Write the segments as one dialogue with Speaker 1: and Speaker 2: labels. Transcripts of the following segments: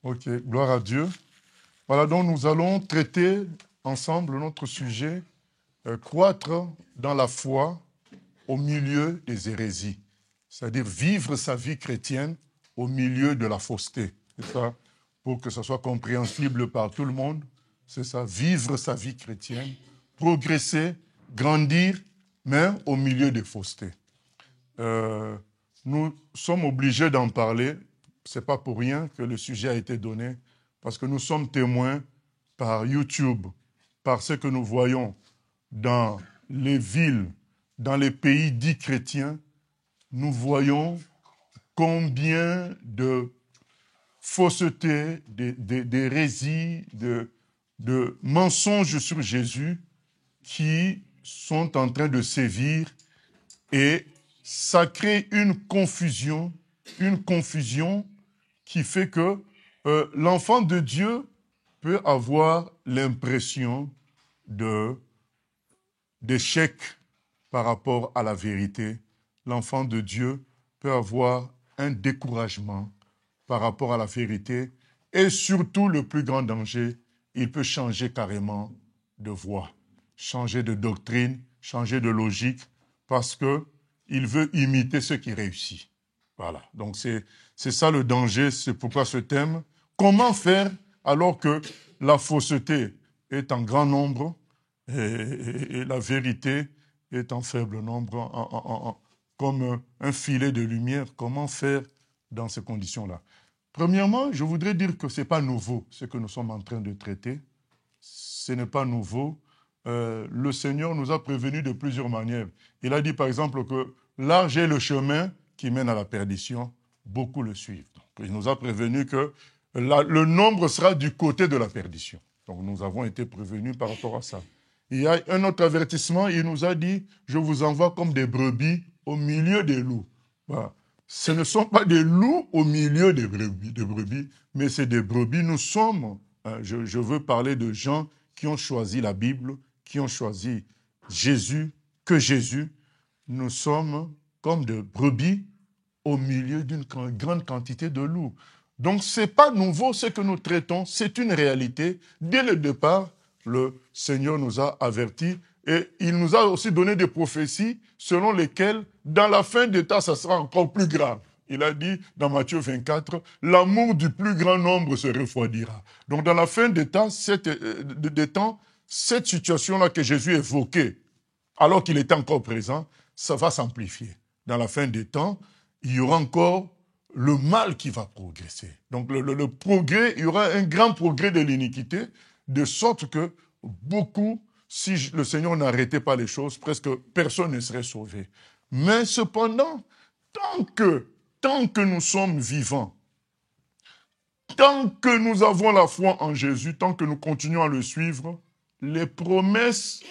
Speaker 1: Ok, gloire à Dieu. Voilà, donc nous allons traiter ensemble notre sujet, croître dans la foi au milieu des hérésies. C'est-à-dire vivre sa vie chrétienne au milieu de la fausseté. C'est ça, pour que ce soit compréhensible par tout le monde. C'est ça, vivre sa vie chrétienne, progresser, grandir, mais au milieu des faussetés. Nous sommes obligés d'en parler. Ce n'est pas pour rien que le sujet a été donné, parce que nous sommes témoins par YouTube, par ce que nous voyons dans les villes, dans les pays dits chrétiens. Nous voyons combien de faussetés, d'hérésies, de mensonges sur Jésus qui sont en train de sévir, et ça crée une confusion qui fait que l'enfant de Dieu peut avoir l'impression d'échec par rapport à la vérité. L'enfant de Dieu peut avoir un découragement par rapport à la vérité, et surtout le plus grand danger, il peut changer carrément de voie, changer de doctrine, changer de logique, parce qu'il veut imiter ce qui réussit. Voilà, donc c'est ça le danger, c'est pourquoi ce thème. Comment faire alors que la fausseté est en grand nombre et la vérité est en faible nombre, comme un filet de lumière? Comment faire dans ces conditions-là? Premièrement, je voudrais dire que ce n'est pas nouveau, ce que nous sommes en train de traiter. Ce n'est pas nouveau. Le Seigneur nous a prévenus de plusieurs manières. Il a dit par exemple que large est le chemin qui mène à la perdition, beaucoup le suivent. Donc, il nous a prévenus que le nombre sera du côté de la perdition. Donc nous avons été prévenus par rapport à ça. Il y a un autre avertissement, il nous a dit, je vous envoie comme des brebis au milieu des loups. Voilà. Ce ne sont pas des loups au milieu des brebis, mais c'est des brebis. Nous sommes, je veux parler de gens qui ont choisi la Bible, qui ont choisi Jésus, que Jésus. Nous sommes comme des brebis au milieu d'une grande quantité de loups. Donc ce n'est pas nouveau ce que nous traitons, c'est une réalité. Dès le départ, le Seigneur nous a avertis, et il nous a aussi donné des prophéties selon lesquelles, dans la fin des temps, ça sera encore plus grave. Il a dit dans Matthieu 24, l'amour du plus grand nombre se refroidira. Donc dans la fin des temps, cette situation-là que Jésus évoquait, alors qu'il était encore présent, ça va s'amplifier. Dans la fin des temps, il y aura encore le mal qui va progresser. Donc le progrès, il y aura un grand progrès de l'iniquité, de sorte que beaucoup, si le Seigneur n'arrêtait pas les choses, presque personne ne serait sauvé. Mais cependant, tant que nous sommes vivants, tant que nous avons la foi en Jésus, tant que nous continuons à le suivre, les promesses,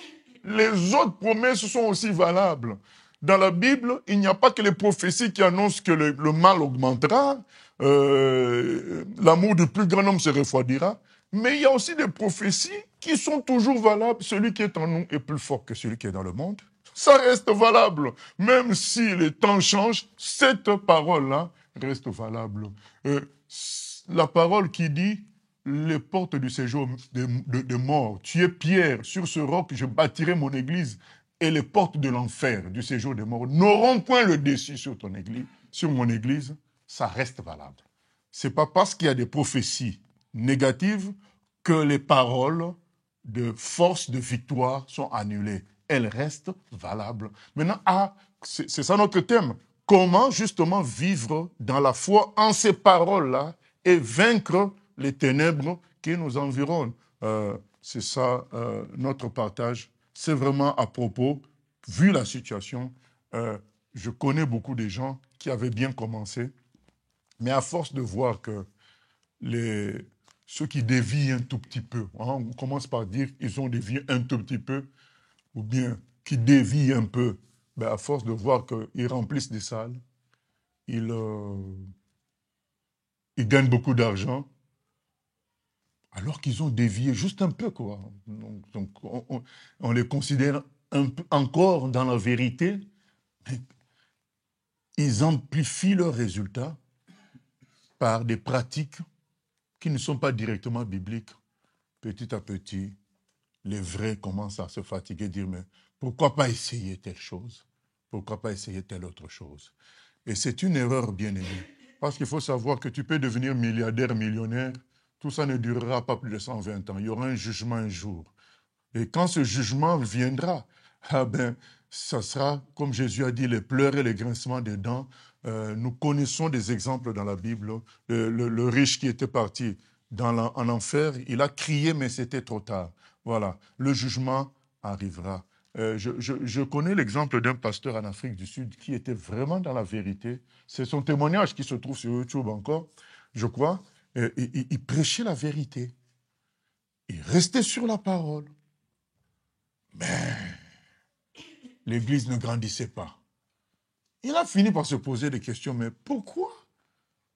Speaker 1: les autres promesses sont aussi valables. Dans la Bible, il n'y a pas que les prophéties qui annoncent que le mal augmentera, l'amour du plus grand homme se refroidira, mais il y a aussi des prophéties qui sont toujours valables. Celui qui est en nous est plus fort que celui qui est dans le monde. Ça reste valable. Même si les temps changent, cette parole-là reste valable. La parole qui dit les portes du séjour de mort. Tu es Pierre, sur ce roc je bâtirai mon église, et les portes de l'enfer, du séjour des morts, n'auront point le dessus sur ton église, sur mon église. Ça reste valable. C'est pas parce qu'il y a des prophéties négatives que les paroles de force, de victoire sont annulées. Elles restent valables. Maintenant, c'est ça notre thème. Comment justement vivre dans la foi en ces paroles-là et vaincre les ténèbres qui nous environnent. C'est ça notre partage. C'est vraiment à propos, vu la situation, je connais beaucoup de gens qui avaient bien commencé, mais à force de voir que ceux qui dévient un tout petit peu, hein, on commence par dire qu'ils ont dévié un tout petit peu, ou bien qui dévient un peu, ben à force de voir qu'ils remplissent des salles, ils gagnent beaucoup d'argent, alors qu'ils ont dévié juste un peu, quoi. Donc on les considère un peu encore dans la vérité. Ils amplifient leurs résultats par des pratiques qui ne sont pas directement bibliques, petit à petit, les vrais commencent à se fatiguer, dire, mais pourquoi pas essayer telle chose? Pourquoi pas essayer telle autre chose? Et c'est une erreur, bien aimée. Parce qu'il faut savoir que tu peux devenir milliardaire, millionnaire, tout ça ne durera pas plus de 120 ans. Il y aura un jugement un jour. Et quand ce jugement viendra, ah ben, ça sera, comme Jésus a dit, les pleurs et les grincements des dents. Nous connaissons des exemples dans la Bible. Le riche qui était parti en enfer, il a crié, mais c'était trop tard. Voilà, le jugement arrivera. Je connais l'exemple d'un pasteur en Afrique du Sud qui était vraiment dans la vérité. C'est son témoignage qui se trouve sur YouTube encore, je crois. Il prêchait la vérité. Il restait sur la parole. Mais l'Église ne grandissait pas. Il a fini par se poser des questions, mais pourquoi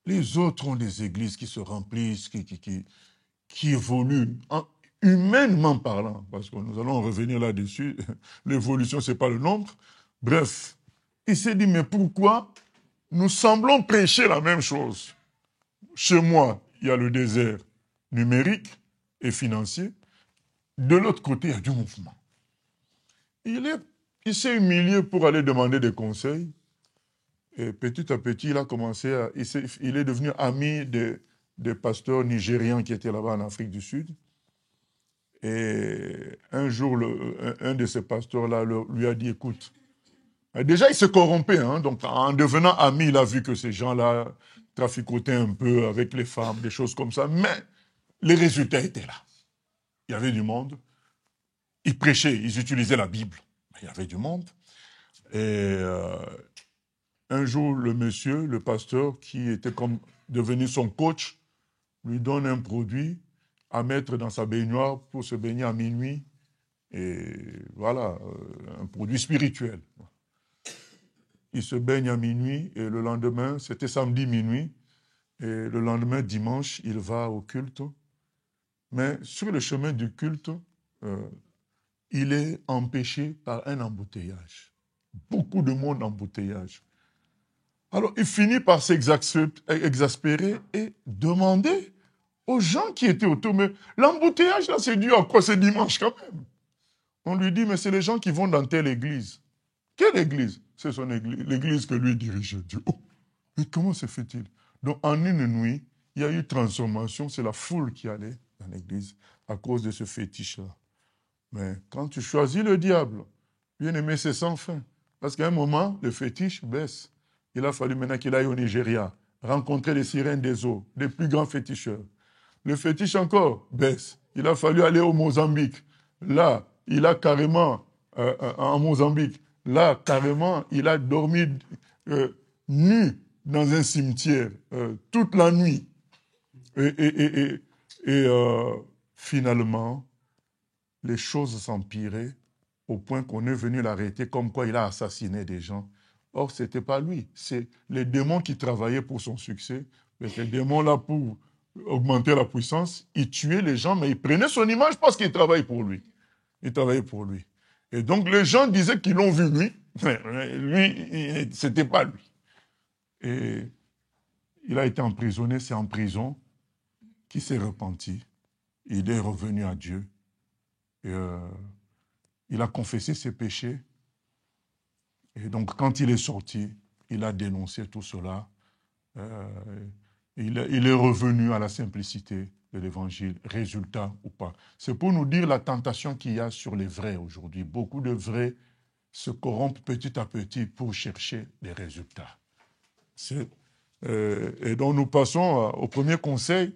Speaker 1: les autres ont des églises qui se remplissent, qui évoluent, humainement parlant, parce que nous allons revenir là-dessus, l'évolution, ce n'est pas le nombre. Bref, il s'est dit, mais pourquoi nous semblons prêcher la même chose? Chez moi, il y a le désert numérique et financier. De l'autre côté, il y a du mouvement. Il s'est humilié pour aller demander des conseils. Et petit à petit, il a commencé à... Il est devenu ami des pasteurs nigérians qui étaient là-bas en Afrique du Sud. Et un jour, un de ces pasteurs-là lui a dit, écoute, déjà il se corrompait, hein, donc en devenant ami, il a vu que ces gens-là traficotaient un peu avec les femmes, des choses comme ça, mais les résultats étaient là. Il y avait du monde. Ils prêchaient, ils utilisaient la Bible. Il y avait du monde. Et un jour, le monsieur, le pasteur, qui était comme devenu son coach, lui donne un produit à mettre dans sa baignoire pour se baigner à minuit. Et voilà, un produit spirituel. Il se baigne à minuit et le lendemain, c'était samedi minuit, et le lendemain, dimanche, il va au culte. Mais sur le chemin du culte, il est empêché par un embouteillage. Beaucoup de monde embouteillage. Alors, il finit par s'exaspérer et demander aux gens qui étaient autour, mais l'embouteillage, là, c'est dû à quoi? C'est dimanche quand même. On lui dit, mais c'est les gens qui vont dans telle église. Quelle église? C'est son église, l'église que lui dirigeait. Dieu. Oh, mais comment se fait-il? Donc, en une nuit, il y a eu transformation. C'est la foule qui allait dans l'église à cause de ce fétiche-là. Mais quand tu choisis le diable, bien aimé, c'est sans fin. Parce qu'à un moment, le fétiche baisse. Il a fallu maintenant qu'il aille au Nigeria, rencontrer les sirènes des eaux, les plus grands féticheurs. Le fétiche encore baisse. Il a fallu aller au Mozambique. Là, il a carrément, en Mozambique, là, carrément, il a dormi nu dans un cimetière toute la nuit. Et finalement, les choses s'empiraient au point qu'on est venu l'arrêter comme quoi il a assassiné des gens. Or, ce n'était pas lui. C'est les démons qui travaillaient pour son succès. Mais ces démons-là, pour augmenter la puissance, ils tuaient les gens, mais ils prenaient son image parce qu'ils travaillaient pour lui. Ils travaillaient pour lui. Et donc, les gens disaient qu'ils l'ont vu, lui. Mais lui, ce n'était pas lui. Et il a été emprisonné. C'est en prison qu'il s'est repenti. Il est revenu à Dieu. Et, il a confessé ses péchés. Et donc, quand il est sorti, il a dénoncé tout cela. Il est revenu à la simplicité de l'évangile, résultat ou pas. C'est pour nous dire la tentation qu'il y a sur les vrais aujourd'hui. Beaucoup de vrais se corrompent petit à petit pour chercher des résultats. Et donc, nous passons au premier conseil.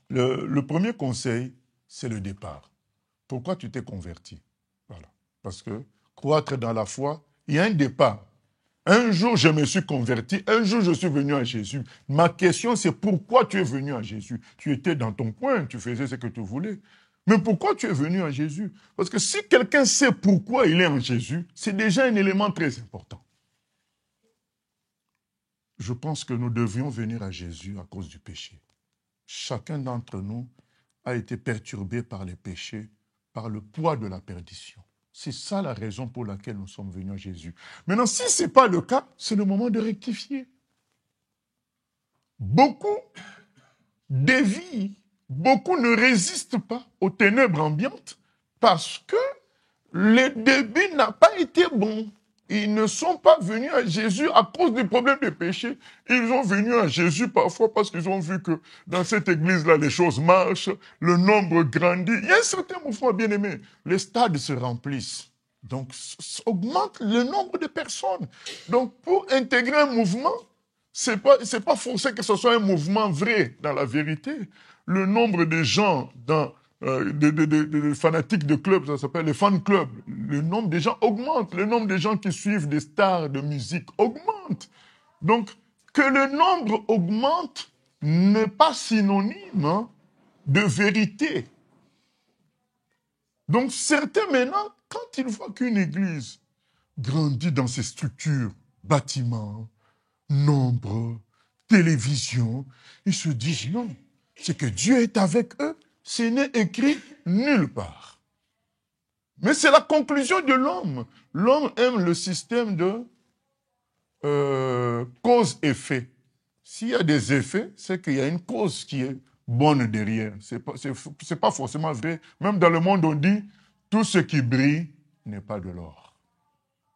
Speaker 1: Le premier conseil, c'est le départ. Pourquoi tu t'es converti? Voilà. Parce que croître dans la foi, il y a un départ. Un jour, je me suis converti. Un jour, je suis venu à Jésus. Ma question, c'est pourquoi tu es venu à Jésus? Tu étais dans ton coin, tu faisais ce que tu voulais. Mais pourquoi tu es venu à Jésus? Parce que si quelqu'un sait pourquoi il est en Jésus, c'est déjà un élément très important. Je pense que nous devions venir à Jésus à cause du péché. Chacun d'entre nous a été perturbé par les péchés, par le poids de la perdition. C'est ça la raison pour laquelle nous sommes venus à Jésus. Maintenant, si ce n'est pas le cas, c'est le moment de rectifier. Beaucoup dévient. Beaucoup ne résistent pas aux ténèbres ambiantes parce que le début n'a pas été bon. Ils ne sont pas venus à Jésus à cause du problème de péché. Ils sont venus à Jésus parfois parce qu'ils ont vu que dans cette église-là, les choses marchent, le nombre grandit. Il y a un certain mouvement, bien aimé. Les stades se remplissent. Donc, augmente le nombre de personnes. Donc, pour intégrer un mouvement, c'est pas forcé que ce soit un mouvement vrai dans la vérité. Le nombre de gens dans de fanatiques de clubs, ça s'appelle les fan clubs. Le nombre de gens augmente, le nombre de gens qui suivent des stars de musique augmente. Donc, que le nombre augmente n'est pas synonyme de vérité. Donc, certains maintenant, quand ils voient qu'une église grandit dans ses structures, bâtiments, nombre, télévision, ils se disent non, c'est que Dieu est avec eux. Ce n'est écrit nulle part. Mais c'est la conclusion de l'homme. L'homme aime le système de cause-effet. S'il y a des effets, c'est qu'il y a une cause qui est bonne derrière. C'est pas forcément vrai. Même dans le monde, on dit tout ce qui brille n'est pas de l'or.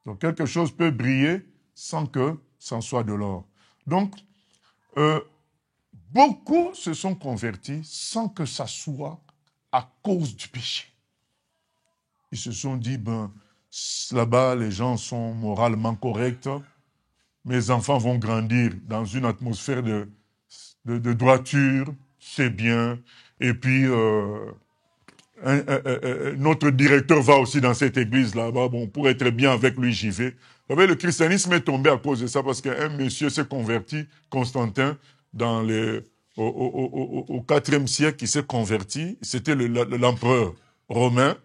Speaker 1: Donc quelque chose peut briller sans que ça soit de l'or. Donc, beaucoup se sont convertis sans que ça soit à cause du péché. Ils se sont dit, ben, là-bas, les gens sont moralement corrects, mes enfants vont grandir dans une atmosphère de droiture, c'est bien, et puis notre directeur va aussi dans cette église là-bas, bon, pour être bien avec lui, j'y vais. Vous savez, le christianisme est tombé à cause de ça, parce qu'un monsieur s'est converti, Constantin, au IVe siècle, il s'est converti, c'était l'empereur romain.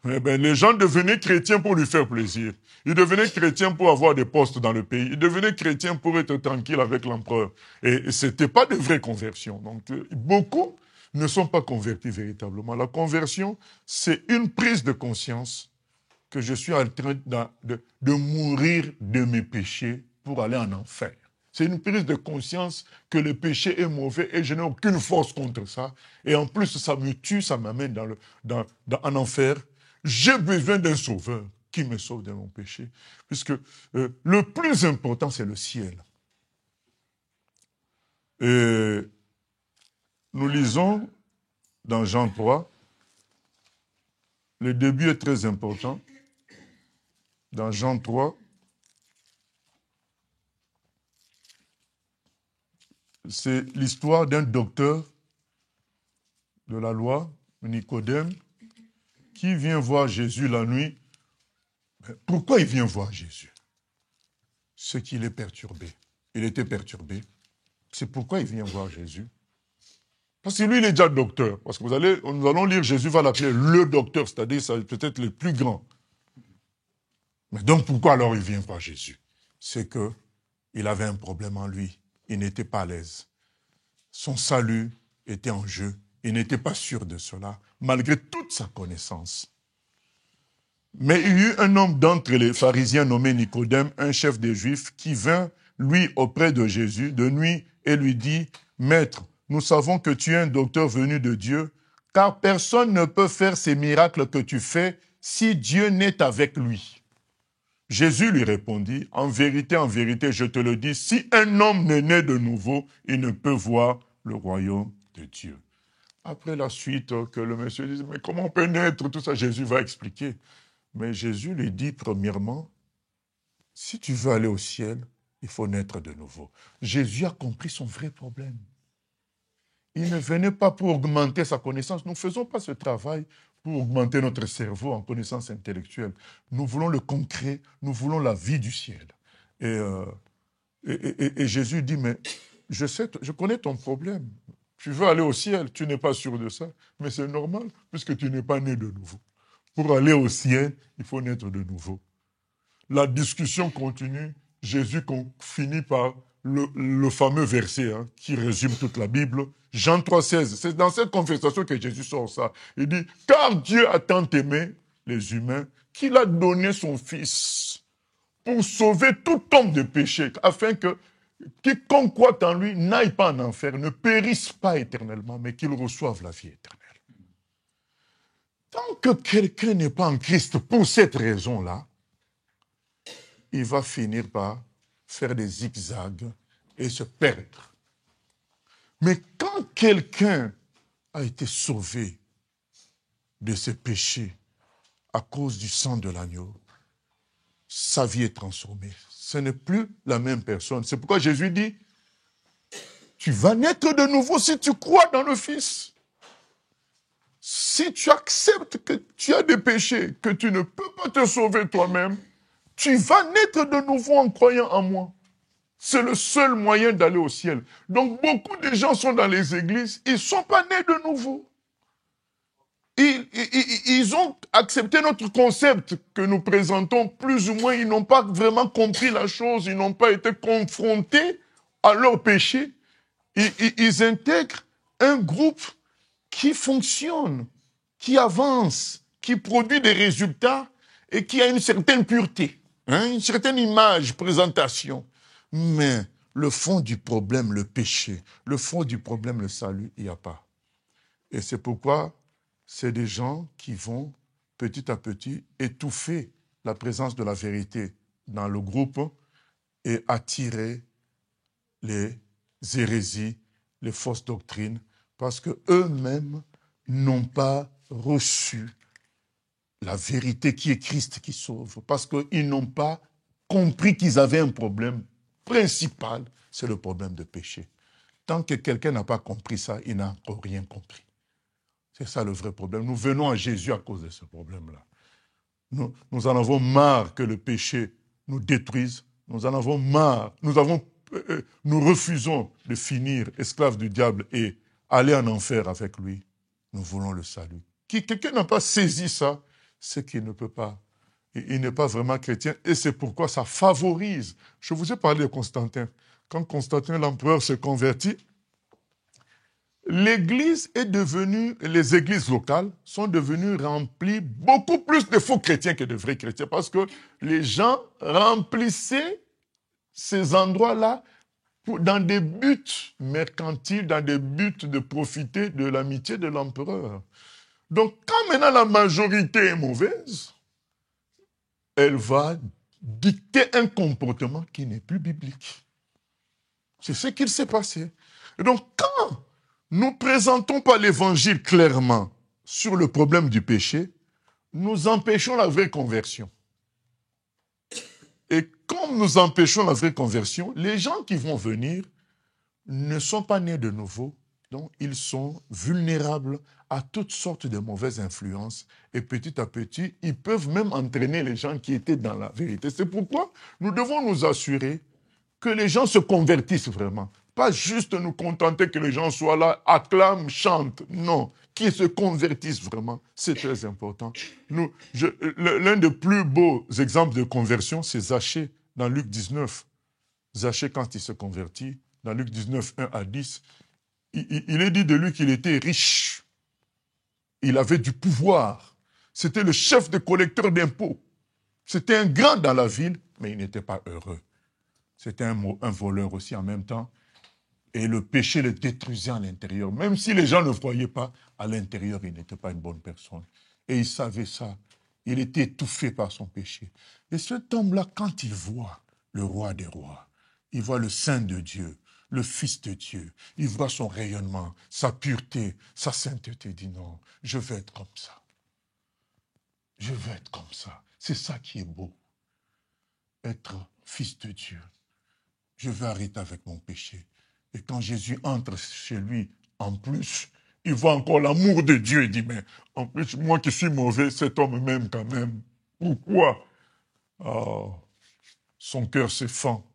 Speaker 1: Eh ben, les gens devenaient chrétiens pour lui faire plaisir. Ils devenaient chrétiens pour avoir des postes dans le pays. Ils devenaient chrétiens pour être tranquilles avec l'empereur. Et c'était pas de vraie conversion. Donc, beaucoup ne sont pas convertis véritablement. La conversion, c'est une prise de conscience que je suis en train de mourir de mes péchés pour aller en enfer. C'est une prise de conscience que le péché est mauvais et je n'ai aucune force contre ça. Et en plus, ça me tue, ça m'amène en enfer. J'ai besoin d'un sauveur qui me sauve de mon péché. Puisque le plus important, c'est le ciel. Et nous lisons dans Jean 3, le début est très important. Dans Jean 3, c'est l'histoire d'un docteur de la loi, Nicodème, qui vient voir Jésus la nuit. Pourquoi il vient voir Jésus? C'est qu'il est perturbé. Il était perturbé. C'est pourquoi il vient voir Jésus. Parce que lui, il est déjà docteur. Parce que nous allons lire, Jésus va l'appeler le docteur, c'est-à-dire peut-être le plus grand. Mais donc pourquoi alors il vient voir Jésus? C'est qu'il avait un problème en lui. Il n'était pas à l'aise. Son salut était en jeu. Il n'était pas sûr de cela, malgré toute sa connaissance. Mais il y eut un homme d'entre les pharisiens nommé Nicodème, un chef des Juifs, qui vint, lui, auprès de Jésus de nuit et lui dit, « Maître, nous savons que tu es un docteur venu de Dieu, car personne ne peut faire ces miracles que tu fais si Dieu n'est avec lui. » Jésus lui répondit, « en vérité, je te le dis, si un homme n'est né de nouveau, il ne peut voir le royaume de Dieu. » Après la suite, que le monsieur dise, « Mais comment on peut naître ?» Tout ça, Jésus va expliquer. Mais Jésus lui dit, premièrement, si tu veux aller au ciel, il faut naître de nouveau. Jésus a compris son vrai problème. Il ne venait pas pour augmenter sa connaissance. Nous ne faisons pas ce travail pour augmenter notre cerveau en connaissance intellectuelle. Nous voulons le concret, nous voulons la vie du ciel. Et Jésus dit, mais je connais ton problème. Tu veux aller au ciel, tu n'es pas sûr de ça. Mais c'est normal, puisque tu n'es pas né de nouveau. Pour aller au ciel, il faut naître de nouveau. La discussion continue. Jésus finit par le fameux verset qui résume toute la Bible. Jean 3,16. C'est dans cette conversation que Jésus sort ça. Il dit, « Car Dieu a tant aimé les humains qu'il a donné son Fils pour sauver tout homme de péché, afin que quiconque croit en lui n'aille pas en enfer, ne périsse pas éternellement, mais qu'il reçoive la vie éternelle. Tant que quelqu'un n'est pas en Christ pour cette raison-là, il va finir par faire des zigzags et se perdre. Mais quand quelqu'un a été sauvé de ses péchés à cause du sang de l'agneau, sa vie est transformée. Ce n'est plus la même personne. C'est pourquoi Jésus dit, tu vas naître de nouveau si tu crois dans le Fils. Si tu acceptes que tu as des péchés, que tu ne peux pas te sauver toi-même, tu vas naître de nouveau en croyant en moi. C'est le seul moyen d'aller au ciel. Donc beaucoup de gens sont dans les églises, ils ne sont pas nés de nouveau. Ils ont accepté notre concept que nous présentons, plus ou moins, ils n'ont pas vraiment compris la chose, ils n'ont pas été confrontés à leurs péchés. Ils intègrent un groupe qui fonctionne, qui avance, qui produit des résultats et qui a une certaine pureté, une certaine image, présentation. Mais le fond du problème, le péché, le fond du problème, le salut, il n'y a pas. Et c'est pourquoi c'est des gens qui vont petit à petit étouffer la présence de la vérité dans le groupe et attirer les hérésies, les fausses doctrines, parce qu'eux-mêmes n'ont pas reçu la vérité qui est Christ qui sauve, parce qu'ils n'ont pas compris qu'ils avaient un problème principal, c'est le problème de péché. Tant que quelqu'un n'a pas compris ça, il n'a encore rien compris. C'est ça le vrai problème. Nous venons à Jésus à cause de ce problème-là. Nous en avons marre que le péché nous détruise. Nous en avons marre. Nous refusons de finir esclaves du diable et aller en enfer avec lui. Nous voulons le salut. Quelqu'un n'a pas saisi ça, c'est qu'il ne peut pas. Il n'est pas vraiment chrétien et c'est pourquoi ça favorise. Je vous ai parlé de Constantin. Quand Constantin l'empereur se convertit, l'Église est devenue, les églises locales sont devenues remplies beaucoup plus de faux chrétiens que de vrais chrétiens parce que les gens remplissaient ces endroits-là dans des buts mercantiles, dans des buts de profiter de l'amitié de l'empereur. Donc quand maintenant la majorité est mauvaise, elle va dicter un comportement qui n'est plus biblique. C'est ce qu'il s'est passé. Et donc quand nous ne présentons pas l'évangile clairement sur le problème du péché, nous empêchons la vraie conversion. Et comme nous empêchons la vraie conversion, les gens qui vont venir ne sont pas nés de nouveau, donc ils sont vulnérables à toutes sortes de mauvaises influences et petit à petit, ils peuvent même entraîner les gens qui étaient dans la vérité. C'est pourquoi nous devons nous assurer que les gens se convertissent vraiment. Pas juste nous contenter que les gens soient là, acclament, chantent. Non, qu'ils se convertissent vraiment. C'est très important. L'un des plus beaux exemples de conversion, c'est Zachée dans Luc 19. Zachée, quand il se convertit, dans Luc 19, 1 à 10, il est dit de lui qu'il était riche. Il avait du pouvoir. C'était le chef des collecteurs d'impôts. C'était un grand dans la ville, mais il n'était pas heureux. C'était un voleur aussi en même temps. Et le péché le détruisait à l'intérieur. Même si les gens ne voyaient pas, à l'intérieur, il n'était pas une bonne personne. Et il savait ça. Il était étouffé par son péché. Et cet homme-là, quand il voit le roi des rois, il voit le Saint de Dieu, le Fils de Dieu, il voit son rayonnement, sa pureté, sa sainteté, il dit non, je veux être comme ça. Je veux être comme ça. C'est ça qui est beau. Être fils de Dieu. Je veux arrêter avec mon péché. Et quand Jésus entre chez lui, en plus, il voit encore l'amour de Dieu. Il dit, mais en plus, moi qui suis mauvais, cet homme m'aime quand même. Pourquoi? Oh, son cœur se fend.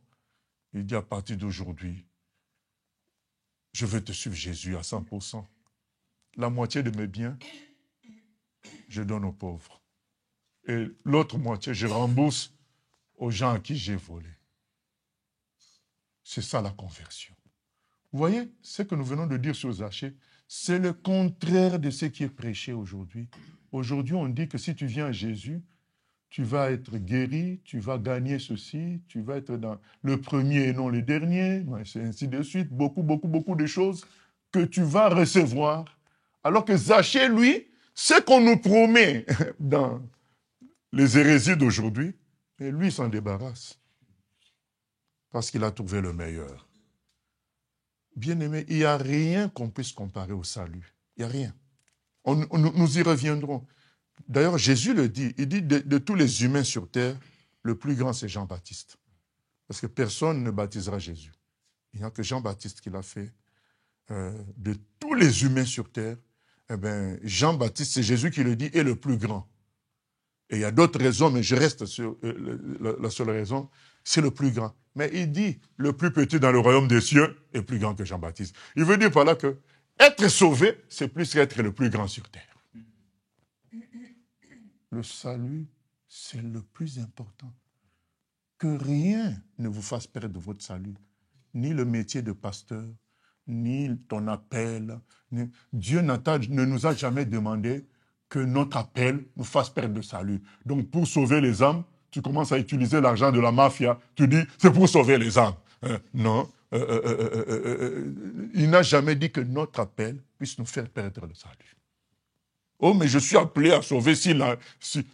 Speaker 1: Il dit, à partir d'aujourd'hui, je veux te suivre Jésus à 100%. La moitié de mes biens, je donne aux pauvres. Et l'autre moitié, je rembourse aux gens à qui j'ai volé. C'est ça la conversion. Vous voyez, ce que nous venons de dire sur Zachée, c'est le contraire de ce qui est prêché aujourd'hui. Aujourd'hui, on dit que si tu viens à Jésus, tu vas être guéri, tu vas gagner ceci, tu vas être dans le premier et non le dernier, c'est ainsi de suite, beaucoup de choses que tu vas recevoir. Alors que Zachée, lui, ce qu'on nous promet dans les hérésies d'aujourd'hui, et lui s'en débarrasse. Parce qu'il a trouvé le meilleur. Bien-aimé, il n'y a rien qu'on puisse comparer au salut. Il n'y a rien. Nous y reviendrons. D'ailleurs, Jésus le dit. Il dit de tous les humains sur terre, le plus grand, c'est Jean-Baptiste. Parce que personne ne baptisera Jésus. Il n'y a que Jean-Baptiste qui l'a fait. De tous les humains sur terre, eh bien, Jean-Baptiste, c'est Jésus qui le dit, est le plus grand. Et il y a d'autres raisons, mais je reste sur la seule raison, c'est le plus grand. Mais il dit, le plus petit dans le royaume des cieux est plus grand que Jean-Baptiste. Il veut dire par là que être sauvé, c'est plus qu'être le plus grand sur terre. Le salut, c'est le plus important. Que rien ne vous fasse perdre votre salut. Ni le métier de pasteur, ni ton appel. Dieu ne nous a jamais demandé que notre appel nous fasse perdre le salut. Donc pour sauver les âmes, tu commences à utiliser l'argent de la mafia. Tu dis, c'est pour sauver les âmes. Non. Il n'a jamais dit que notre appel puisse nous faire perdre le salut. Oh, mais je suis appelé à sauver si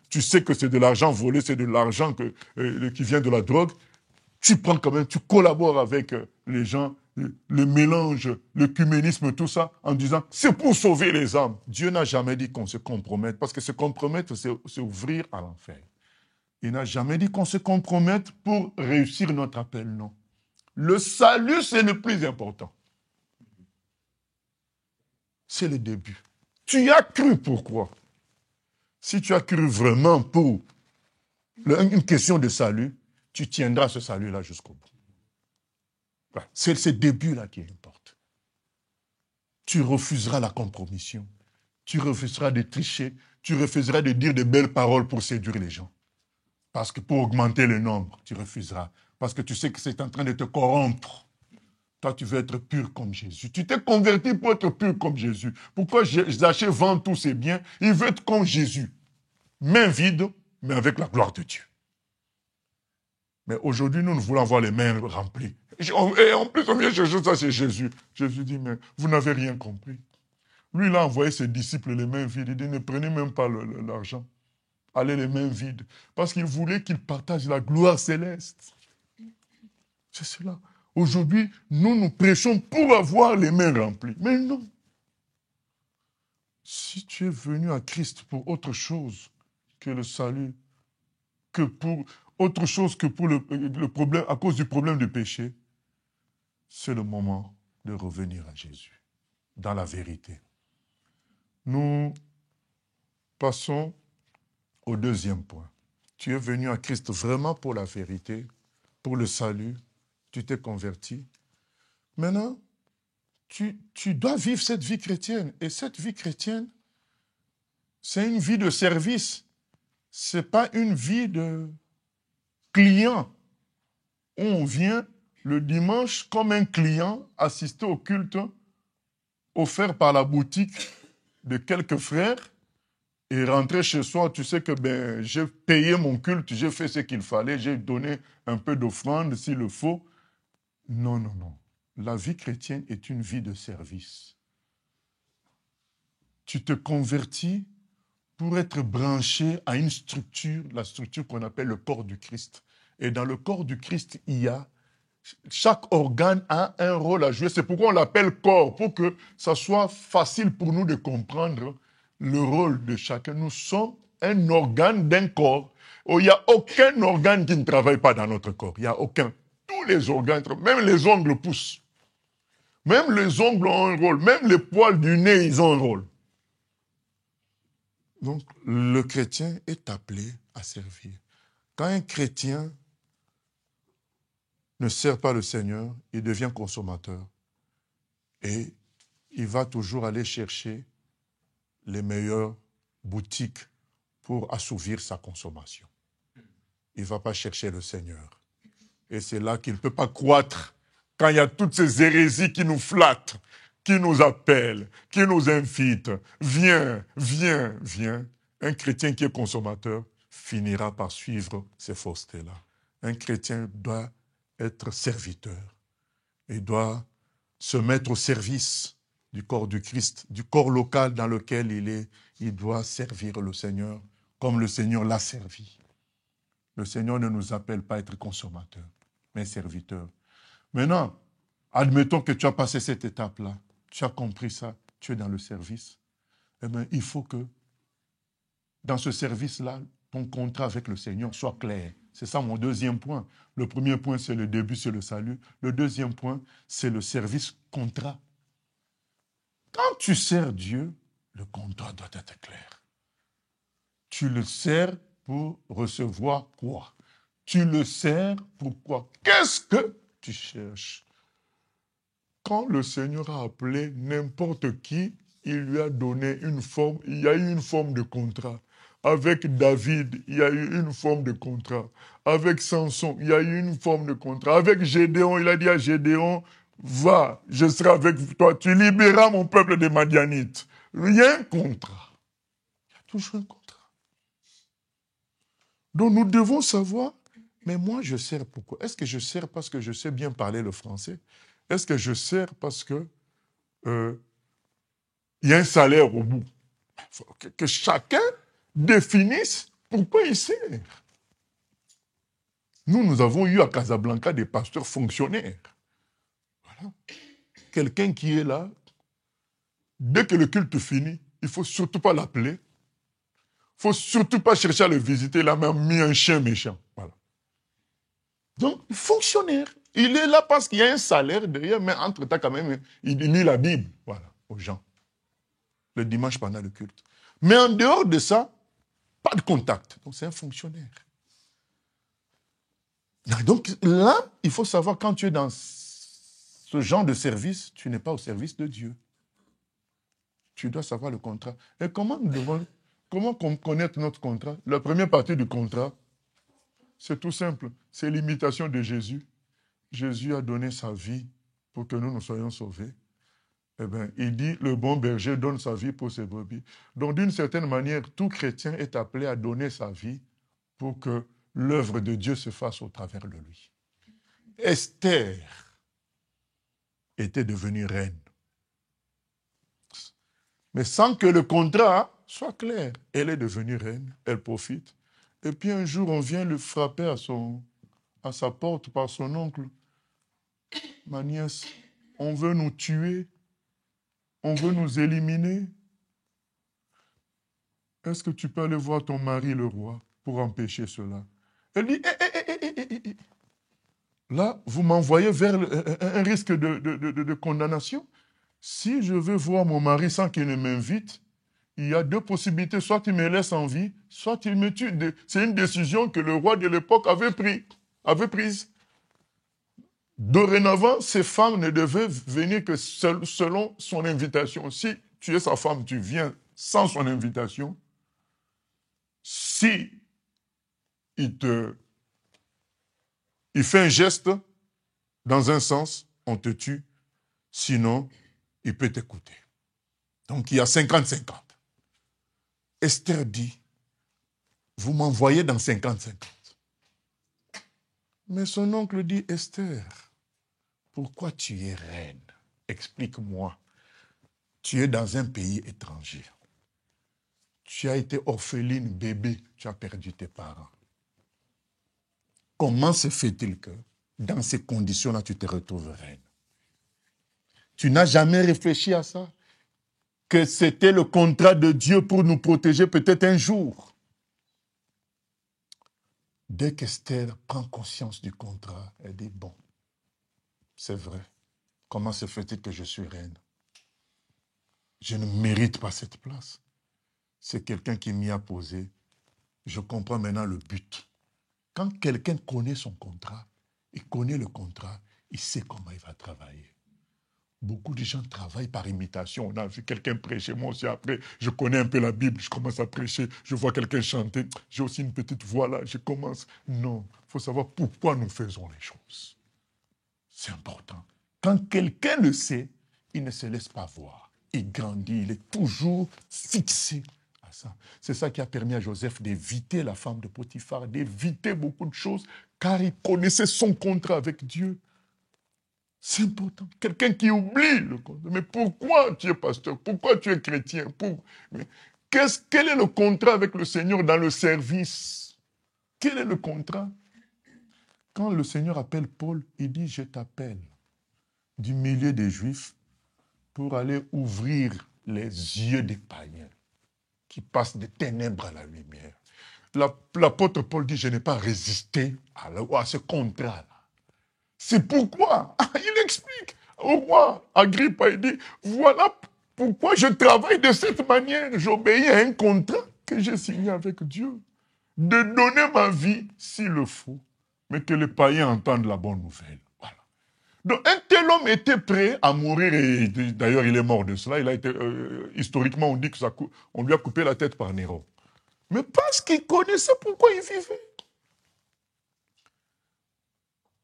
Speaker 1: tu sais que c'est de l'argent volé, c'est de l'argent qui vient de la drogue. Tu prends quand même, tu collabores avec les gens, le mélange, l'œcuménisme, tout ça, en disant, c'est pour sauver les âmes. Dieu n'a jamais dit qu'on se compromette, parce que se compromettre, c'est ouvrir à l'enfer. Il n'a jamais dit qu'on se compromette pour réussir notre appel, non. Le salut, c'est le plus important. C'est le début. Tu as cru pourquoi? Si tu as cru vraiment pour une question de salut, tu tiendras ce salut-là jusqu'au bout. Voilà. C'est ce début-là qui importe. Tu refuseras la compromission. Tu refuseras de tricher. Tu refuseras de dire de belles paroles pour séduire les gens. Parce que pour augmenter le nombre, tu refuseras. Parce que tu sais que c'est en train de te corrompre. Toi, tu veux être pur comme Jésus. Tu t'es converti pour être pur comme Jésus. Pourquoi Zachée vend tous ses biens? Il veut être comme Jésus. Main vide, mais avec la gloire de Dieu. Mais aujourd'hui, nous voulons avoir les mains remplies. Et en plus, on vient chercher ça chez Jésus. Jésus dit, mais vous n'avez rien compris. Lui, il a envoyé ses disciples les mains vides. Il dit, ne prenez même pas l'argent. Allez les mains vides. Parce qu'il voulait qu'ils partagent la gloire céleste. C'est cela. Aujourd'hui, nous prêchons pour avoir les mains remplies. Mais non. Si tu es venu à Christ pour autre chose que le salut, que pour autre chose que pour le problème, à cause du problème du péché, c'est le moment de revenir à Jésus, dans la vérité. Nous passons au deuxième point. Tu es venu à Christ vraiment pour la vérité, pour le salut, tu t'es converti. Maintenant, tu dois vivre cette vie chrétienne. Et cette vie chrétienne, c'est une vie de service. Ce n'est pas une vie de client. On vient le dimanche comme un client assister au culte offert par la boutique de quelques frères et rentrer chez soi, tu sais que j'ai payé mon culte, j'ai fait ce qu'il fallait, j'ai donné un peu d'offrande s'il le faut. Non, non, non. La vie chrétienne est une vie de service. Tu te convertis pour être branché à une structure, la structure qu'on appelle le corps du Christ. Et dans le corps du Christ, chaque organe a un rôle à jouer. C'est pourquoi on l'appelle corps, pour que ça soit facile pour nous de comprendre le rôle de chacun. Nous sommes un organe d'un corps. Il n'y a aucun organe qui ne travaille pas dans notre corps. Il n'y a aucun. Tous les organes, même les ongles poussent. Même les ongles ont un rôle. Même les poils du nez, ils ont un rôle. Donc, le chrétien est appelé à servir. Quand un chrétien ne sert pas le Seigneur, il devient consommateur. Et il va toujours aller chercher les meilleures boutiques pour assouvir sa consommation. Il ne va pas chercher le Seigneur. Et c'est là qu'il ne peut pas croître. Quand il y a toutes ces hérésies qui nous flattent, qui nous appellent, qui nous invitent, viens, viens, viens. Un chrétien qui est consommateur finira par suivre ces faussetés-là. Un chrétien doit être serviteur. Il doit se mettre au service du corps du Christ, du corps local dans lequel il est. Il doit servir le Seigneur comme le Seigneur l'a servi. Le Seigneur ne nous appelle pas à être consommateurs, mais serviteurs. Maintenant, admettons que tu as passé cette étape-là, tu as compris ça, tu es dans le service. Eh bien, il faut que dans ce service-là, ton contrat avec le Seigneur soit clair. C'est ça mon deuxième point. Le premier point, c'est le début, c'est le salut. Le deuxième point, c'est le service contrat. Quand tu sers Dieu, le contrat doit être clair. Tu le sers pour recevoir quoi? Tu le sers pour quoi? Qu'est-ce que tu cherches? Quand le Seigneur a appelé n'importe qui, il lui a donné une forme, il y a eu une forme de contrat. Avec David, il y a eu une forme de contrat. Avec Samson, il y a eu une forme de contrat. Avec Gédéon, il a dit à Gédéon, va, je serai avec toi, tu libéreras mon peuple des Madianites. Il y a un contrat. Il y a toujours un contrat. Donc nous devons savoir, mais moi je sers pourquoi? Est-ce que je sers parce que je sais bien parler le français? Est-ce que je sers parce que il y a un salaire au bout? Il faut que chacun définisse pourquoi il sert. Nous avons eu à Casablanca des pasteurs fonctionnaires. Voilà. Quelqu'un qui est là, dès que le culte finit, il ne faut surtout pas l'appeler. Il ne faut surtout pas chercher à le visiter. Il a même mis un chien méchant. Voilà. Donc, fonctionnaire. Il est là parce qu'il y a un salaire derrière, mais entre-temps, quand même, il lit la Bible, voilà, aux gens. Le dimanche pendant le culte. Mais en dehors de ça, pas de contact. Donc, c'est un fonctionnaire. Donc là, il faut savoir, quand tu es dans ce genre de service, tu n'es pas au service de Dieu. Tu dois savoir le contrat. Et comment connaître notre contrat? La première partie du contrat, c'est tout simple. C'est l'imitation de Jésus. Jésus a donné sa vie pour que nous soyons sauvés. Eh bien, il dit, le bon berger donne sa vie pour ses brebis. Donc, d'une certaine manière, tout chrétien est appelé à donner sa vie pour que l'œuvre de Dieu se fasse au travers de lui. Esther était devenue reine. Mais sans que le contrat soit clair. Elle est devenue reine, elle profite. Et puis un jour, on vient le frapper à sa porte par son oncle. Ma nièce, on veut nous tuer, on veut nous éliminer. Est-ce que tu peux aller voir ton mari, le roi, pour empêcher cela? Elle dit, là, vous m'envoyez vers un risque de condamnation. Si je veux voir mon mari sans qu'il ne m'invite, il y a deux possibilités. Soit il me laisse en vie, soit il me tue. C'est une décision que le roi de l'époque avait prise. Dorénavant, ces femmes ne devaient venir que selon son invitation. Si tu es sa femme, tu viens sans son invitation. Si il fait un geste dans un sens, on te tue. Sinon, il peut t'écouter. Donc, il y a 50-50. Esther dit, vous m'envoyez dans 50-50. Mais son oncle dit, Esther, pourquoi tu es reine? Explique-moi. Tu es dans un pays étranger. Tu as été orpheline, bébé, tu as perdu tes parents. Comment se fait-il que, dans ces conditions-là, tu te retrouves reine? Tu n'as jamais réfléchi à ça? Que c'était le contrat de Dieu pour nous protéger peut-être un jour. Dès qu'Esther prend conscience du contrat, elle dit, bon, c'est vrai. Comment se fait-il que je suis reine? Je ne mérite pas cette place. C'est quelqu'un qui m'y a posé. Je comprends maintenant le but. Quand quelqu'un connaît son contrat, il connaît le contrat, il sait comment il va travailler. Beaucoup de gens travaillent par imitation. On a vu quelqu'un prêcher, moi aussi après, je connais un peu la Bible, je commence à prêcher, je vois quelqu'un chanter, j'ai aussi une petite voix là, je commence. Non, il faut savoir pourquoi nous faisons les choses. C'est important. Quand quelqu'un le sait, il ne se laisse pas voir. Il grandit, il est toujours fixé à ça. C'est ça qui a permis à Joseph d'éviter la femme de Potiphar, d'éviter beaucoup de choses, car il connaissait son contrat avec Dieu. C'est important. Quelqu'un qui oublie le contrat. Mais pourquoi tu es pasteur? Pourquoi tu es chrétien? Quel est le contrat avec le Seigneur dans le service? Quel est le contrat? Quand le Seigneur appelle Paul, il dit, je t'appelle du milieu des Juifs pour aller ouvrir les yeux des païens qui passent des ténèbres à la lumière. L'apôtre Paul dit, je n'ai pas résisté à ce contrat-là. C'est pourquoi, il explique au roi Agrippa, il dit, voilà pourquoi je travaille de cette manière. J'obéis à un contrat que j'ai signé avec Dieu, de donner ma vie s'il le faut, mais que les païens entendent la bonne nouvelle. Voilà. Donc un tel homme était prêt à mourir, et d'ailleurs il est mort de cela. Il a été, historiquement, on dit qu'on lui a coupé la tête par Néron. Mais parce qu'il connaissait pourquoi il vivait.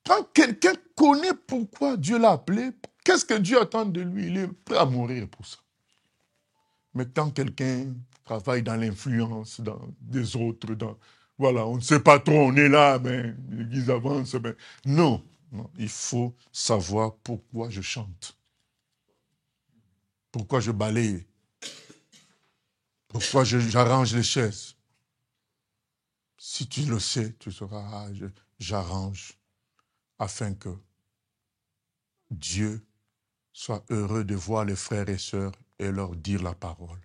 Speaker 1: Quand quelqu'un connaît pourquoi Dieu l'a appelé, qu'est-ce que Dieu attend de lui? Il est prêt à mourir pour ça. Mais quand quelqu'un travaille dans l'influence des autres, voilà, on ne sait pas trop, on est là, mais l'Église avance. Mais non, il faut savoir pourquoi je chante, pourquoi je balaye, pourquoi j'arrange les chaises. Si tu le sais, tu sauras, j'arrange afin que Dieu soit heureux de voir les frères et sœurs et leur dire la parole.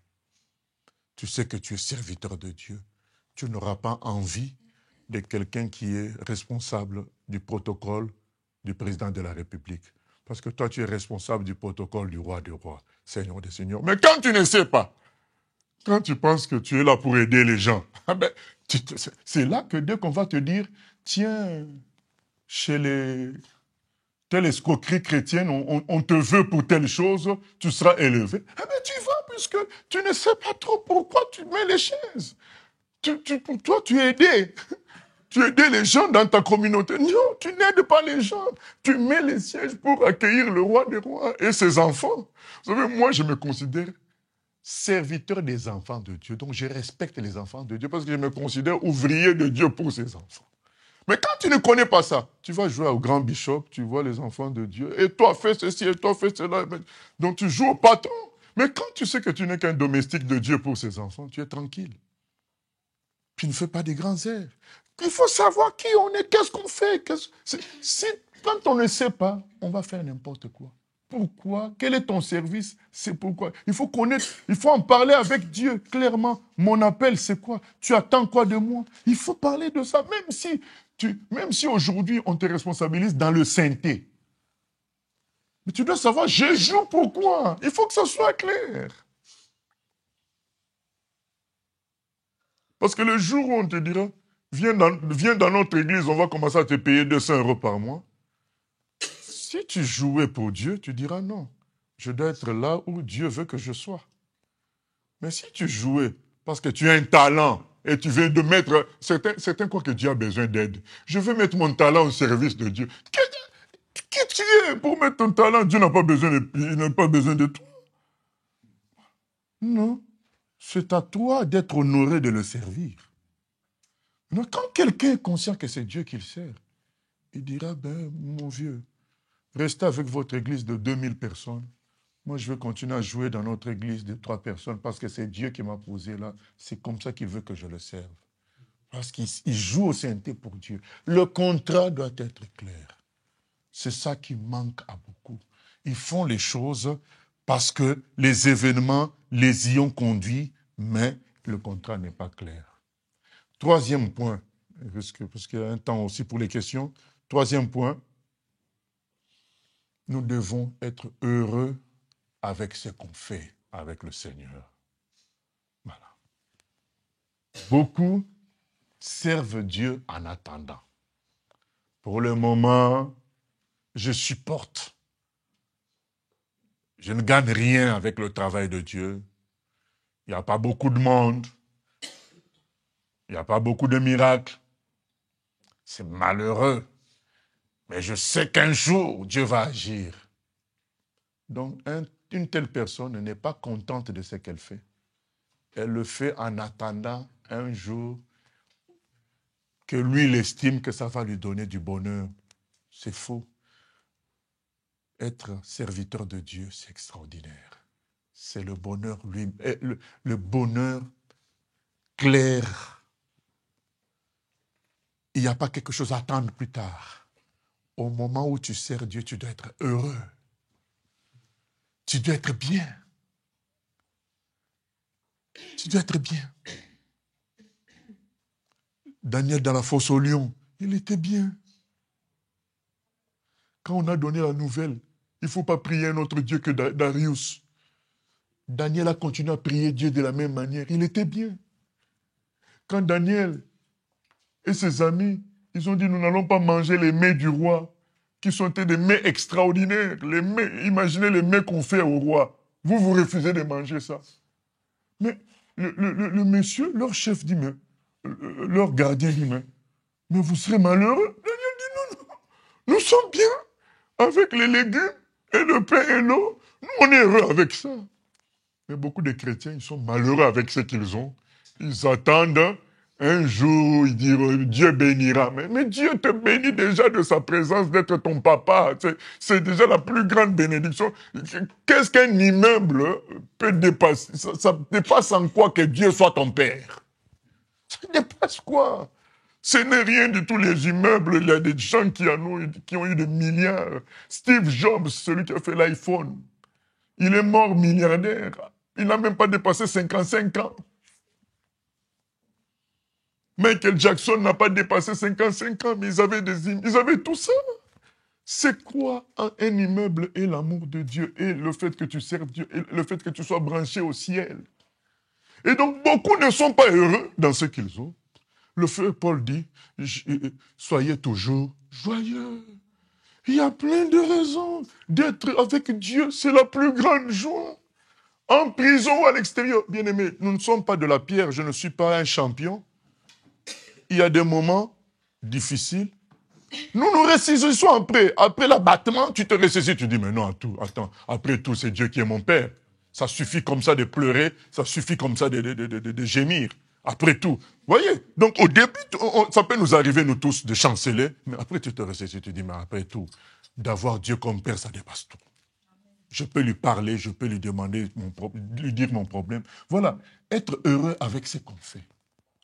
Speaker 1: Tu sais que tu es serviteur de Dieu. Tu n'auras pas envie de quelqu'un qui est responsable du protocole du président de la République. Parce que toi, tu es responsable du protocole du roi des rois, Seigneur des seigneurs. Mais quand tu ne sais pas, quand tu penses que tu es là pour aider les gens, c'est là que dès qu'on va te dire, tiens, chez les telle escroquerie chrétienne, on te veut pour telle chose, tu seras élevé. Ah ben tu vas, puisque tu ne sais pas trop pourquoi tu mets les chaises. Pour toi, tu es aidé. Tu aides les gens dans ta communauté. Non, tu n'aides pas les gens. Tu mets les sièges pour accueillir le roi des rois et ses enfants. Vous savez, moi, je me considère serviteur des enfants de Dieu. Donc, je respecte les enfants de Dieu parce que je me considère ouvrier de Dieu pour ses enfants. Mais quand tu ne connais pas ça, tu vas jouer au grand bishop, tu vois les enfants de Dieu, et toi fais ceci, et toi fais cela. Donc tu joues au patron. Mais quand tu sais que tu n'es qu'un domestique de Dieu pour ses enfants, tu es tranquille. Tu ne fais pas des grands airs. Il faut savoir qui on est, qu'est-ce qu'on fait. Quand on ne sait pas, on va faire n'importe quoi. Pourquoi? Quel est ton service? C'est pourquoi. Il faut connaître, il faut en parler avec Dieu clairement. Mon appel, c'est quoi? Tu attends quoi de moi? Il faut parler de ça, même si aujourd'hui on te responsabilise dans le sainteté. Mais tu dois savoir, je joue pourquoi? Il faut que ça soit clair. Parce que le jour où on te dira, viens dans notre église, on va commencer à te payer 200 € par mois. Si tu jouais pour Dieu, tu diras non. Je dois être là où Dieu veut que je sois. Mais si tu jouais parce que tu as un talent et tu veux de mettre... Certains croient que Dieu a besoin d'aide. Je veux mettre mon talent au service de Dieu. Qui tu es pour mettre ton talent? Dieu n'a pas besoin de toi. Non. C'est à toi d'être honoré de le servir. Mais quand quelqu'un est conscient que c'est Dieu qu'il sert, il dira, ben, mon vieux, restez avec votre église de 2000 personnes. Moi, je veux continuer à jouer dans notre église de 3 personnes parce que c'est Dieu qui m'a posé là. C'est comme ça qu'il veut que je le serve. Parce qu'il joue au sainteté pour Dieu. Le contrat doit être clair. C'est ça qui manque à beaucoup. Ils font les choses parce que les événements les y ont conduits, mais le contrat n'est pas clair. Troisième point, parce qu'il y a un temps aussi pour les questions. Troisième point, nous devons être heureux avec ce qu'on fait avec le Seigneur. Voilà. Beaucoup servent Dieu en attendant. Pour le moment, je supporte. Je ne gagne rien avec le travail de Dieu. Il n'y a pas beaucoup de monde. Il n'y a pas beaucoup de miracles. C'est malheureux. Mais je sais qu'un jour, Dieu va agir. Donc, une telle personne n'est pas contente de ce qu'elle fait. Elle le fait en attendant un jour que lui, il estime que ça va lui donner du bonheur. C'est faux. Être serviteur de Dieu, c'est extraordinaire. C'est le bonheur, le bonheur clair. Il n'y a pas quelque chose à attendre plus tard. Au moment où tu sers Dieu, tu dois être heureux. Tu dois être bien. Tu dois être bien. Daniel dans la fosse au lion, il était bien. Quand on a donné la nouvelle, il ne faut pas prier un autre Dieu que Darius. Daniel a continué à prier Dieu de la même manière. Il était bien. Quand Daniel et ses amis, ils ont dit, nous n'allons pas manger les mets du roi, qui sont des mets extraordinaires. Les mets, imaginez les mets qu'on fait au roi. Vous refusez de manger ça. Mais le monsieur, leur chef dit, mais, leur gardien dit, mais vous serez malheureux. Daniel dit, non, non, nous sommes bien avec les légumes et le pain et l'eau. Nous, on est heureux avec ça. Mais beaucoup de chrétiens, ils sont malheureux avec ce qu'ils ont. Ils attendent un jour, ils diront, Dieu bénira. Mais Dieu te bénit déjà de sa présence, d'être ton papa. C'est déjà la plus grande bénédiction. Qu'est-ce qu'un immeuble peut dépasser? Ça dépasse en quoi que Dieu soit ton père? Ça dépasse quoi? Ce n'est rien du tout, les immeubles. Il y a des gens qui ont eu des milliards. Steve Jobs, celui qui a fait l'iPhone, il est mort milliardaire. Il n'a même pas dépassé 55 ans. Michael Jackson n'a pas dépassé 55 ans, mais ils avaient tout ça. C'est quoi un immeuble et l'amour de Dieu et le fait que tu serves Dieu et le fait que tu sois branché au ciel? Et donc, beaucoup ne sont pas heureux dans ce qu'ils ont. Le frère Paul dit, soyez toujours joyeux. Il y a plein de raisons d'être avec Dieu. C'est la plus grande joie. En prison ou à l'extérieur. Bien-aimés, nous ne sommes pas de la pierre. Je ne suis pas un champion. Il y a des moments difficiles. Nous ressaisissons après. Après l'abattement, tu te ressaisis. Tu dis, mais non, attends. Après tout, c'est Dieu qui est mon Père. Ça suffit comme ça de pleurer. Ça suffit comme ça de gémir. Après tout. Voyez? Donc, au début, ça peut nous arriver, nous tous, de chanceler. Mais après, tu te ressaisis. Tu dis, mais après tout, d'avoir Dieu comme Père, ça dépasse tout. Je peux lui parler, je peux lui demander, lui dire mon problème. Voilà, être heureux avec ce qu'on fait,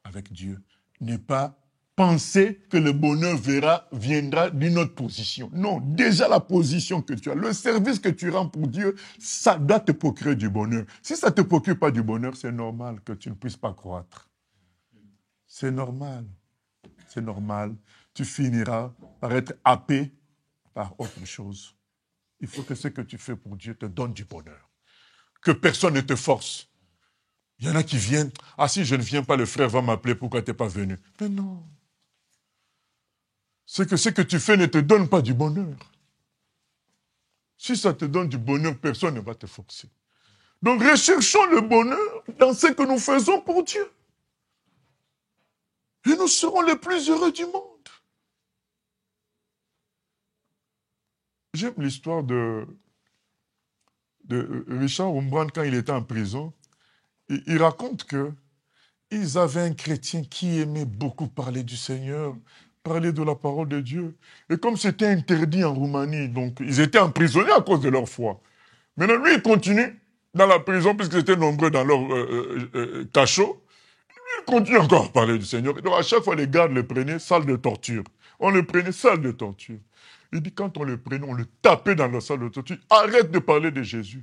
Speaker 1: avec Dieu. Ne pas penser que le bonheur viendra d'une autre position. Non, déjà la position que tu as, le service que tu rends pour Dieu, ça doit te procurer du bonheur. Si ça ne te procure pas du bonheur, c'est normal que tu ne puisses pas croître. C'est normal. C'est normal. Tu finiras par être happé par autre chose. Il faut que ce que tu fais pour Dieu te donne du bonheur. Que personne ne te force. Il y en a qui viennent. Ah, si je ne viens pas, le frère va m'appeler, pourquoi tu n'es pas venu? Mais non. C'est que ce que tu fais ne te donne pas du bonheur. Si ça te donne du bonheur, personne ne va te forcer. Donc recherchons le bonheur dans ce que nous faisons pour Dieu. Et nous serons les plus heureux du monde. J'aime l'histoire de Richard Wurmbrand quand il était en prison. Il raconte qu'ils avaient un chrétien qui aimait beaucoup parler du Seigneur, parler de la parole de Dieu. Et comme c'était interdit en Roumanie, donc ils étaient emprisonnés à cause de leur foi. Maintenant, lui, il continue dans la prison, puisqu'ils étaient nombreux dans leur cachot. Il continue encore à parler du Seigneur. Et donc, à chaque fois, les gardes le prenaient, salle de torture. On le prenait, salle de torture. Il dit, quand on le prenait, on le tapait dans la salle de torture. Arrête de parler de Jésus.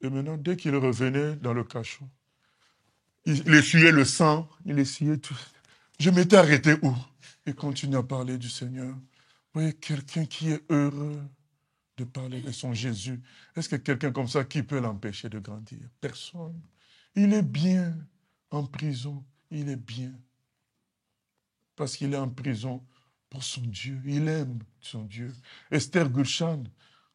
Speaker 1: Et maintenant, dès qu'il revenait dans le cachot, il essuyait le sang, il essuyait tout. Je m'étais arrêté où? Il continue à parler du Seigneur. Vous voyez, quelqu'un qui est heureux de parler de son Jésus. Est-ce que quelqu'un comme ça, qui peut l'empêcher de grandir? Personne. Il est bien en prison. Il est bien. Parce qu'il est en prison pour son Dieu. Il aime son Dieu. Esther Gulshan,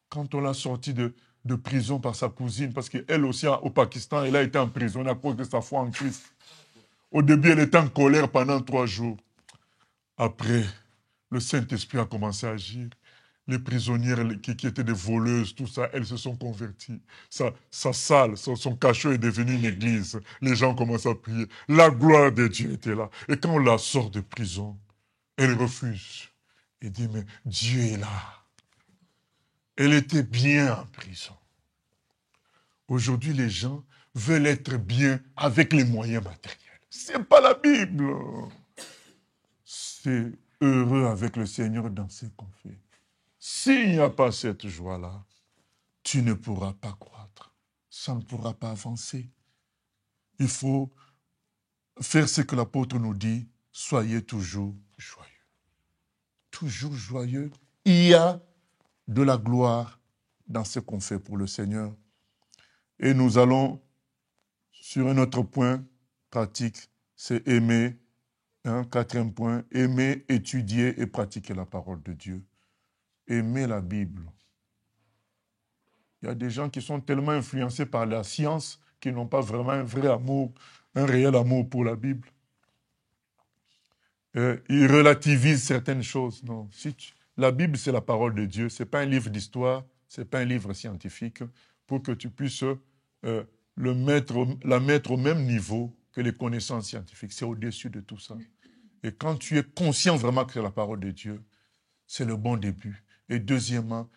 Speaker 1: quand on l'a sortie de prison par sa cousine, parce qu'elle aussi, au Pakistan, elle a été emprisonnée à cause de sa foi en Christ. Au début, elle était en colère pendant 3 jours. Après, le Saint-Esprit a commencé à agir. les prisonnières qui étaient des voleuses, tout ça, elles se sont converties. Sa salle, son cachot est devenu une église. Les gens commencent à prier. La gloire de Dieu était là. Et quand on la sort de prison, elle refuse. Elle dit, mais Dieu est là. Elle était bien en prison. Aujourd'hui, les gens veulent être bien avec les moyens matériels. C'est pas la Bible. C'est heureux avec le Seigneur dans ce qu'on fait. S'il n'y a pas cette joie-là, tu ne pourras pas croître. Ça ne pourra pas avancer. Il faut faire ce que l'apôtre nous dit, soyez toujours joyeux. Toujours joyeux. Il y a de la gloire dans ce qu'on fait pour le Seigneur. Et nous allons sur un autre point pratique, c'est aimer. Quatrième point, aimer, étudier et pratiquer la parole de Dieu. Aimer la Bible. Il y a des gens qui sont tellement influencés par la science qu'ils n'ont pas vraiment un vrai amour, un réel amour pour la Bible. Ils relativisent certaines choses. Non, la Bible, c'est la parole de Dieu. Ce n'est pas un livre d'histoire, ce n'est pas un livre scientifique pour que tu puisses la mettre au même niveau que les connaissances scientifiques. C'est au-dessus de tout ça. Et quand tu es conscient vraiment que c'est la parole de Dieu, c'est le bon début. Et deuxièmement,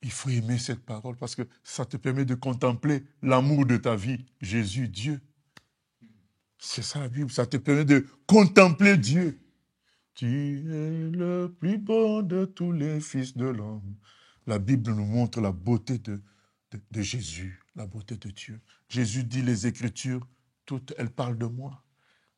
Speaker 1: il faut aimer cette parole parce que ça te permet de contempler l'amour de ta vie, Jésus, Dieu. C'est ça la Bible, ça te permet de contempler Dieu. Tu es le plus beau de tous les fils de l'homme. La Bible nous montre la beauté de Jésus, la beauté de Dieu. Jésus dit les Écritures, toutes elles parlent de moi.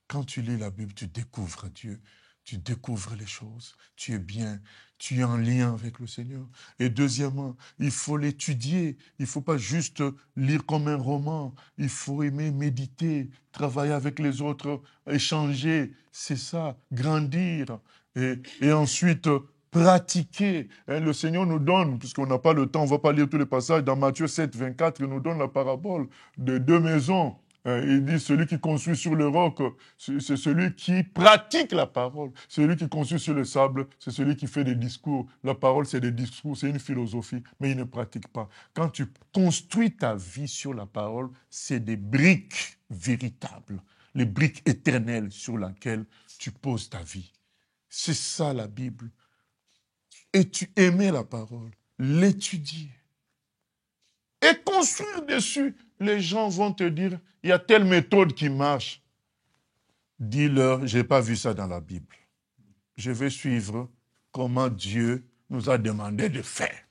Speaker 1: Quand tu lis la Bible, tu découvres Dieu, tu découvres les choses, tu es bien, tu es en lien avec le Seigneur. Et deuxièmement, il faut l'étudier, il ne faut pas juste lire comme un roman, il faut aimer méditer, travailler avec les autres, échanger, c'est ça, grandir. Et ensuite, pratiquer. Le Seigneur nous donne, puisqu'on n'a pas le temps, on ne va pas lire tous les passages, dans Matthieu 7, 24, il nous donne la parabole de deux maisons. Il dit, celui qui construit sur le roc, c'est celui qui pratique la parole. Celui qui construit sur le sable, c'est celui qui fait des discours. La parole, c'est des discours, c'est une philosophie, mais il ne pratique pas. Quand tu construis ta vie sur la parole, c'est des briques véritables, les briques éternelles sur lesquelles tu poses ta vie. C'est ça la Bible. Et tu aimais la parole, l'étudier. Et construire dessus. Les gens vont te dire, il y a telle méthode qui marche. Dis-leur, je n'ai pas vu ça dans la Bible. Je vais suivre comment Dieu nous a demandé de faire.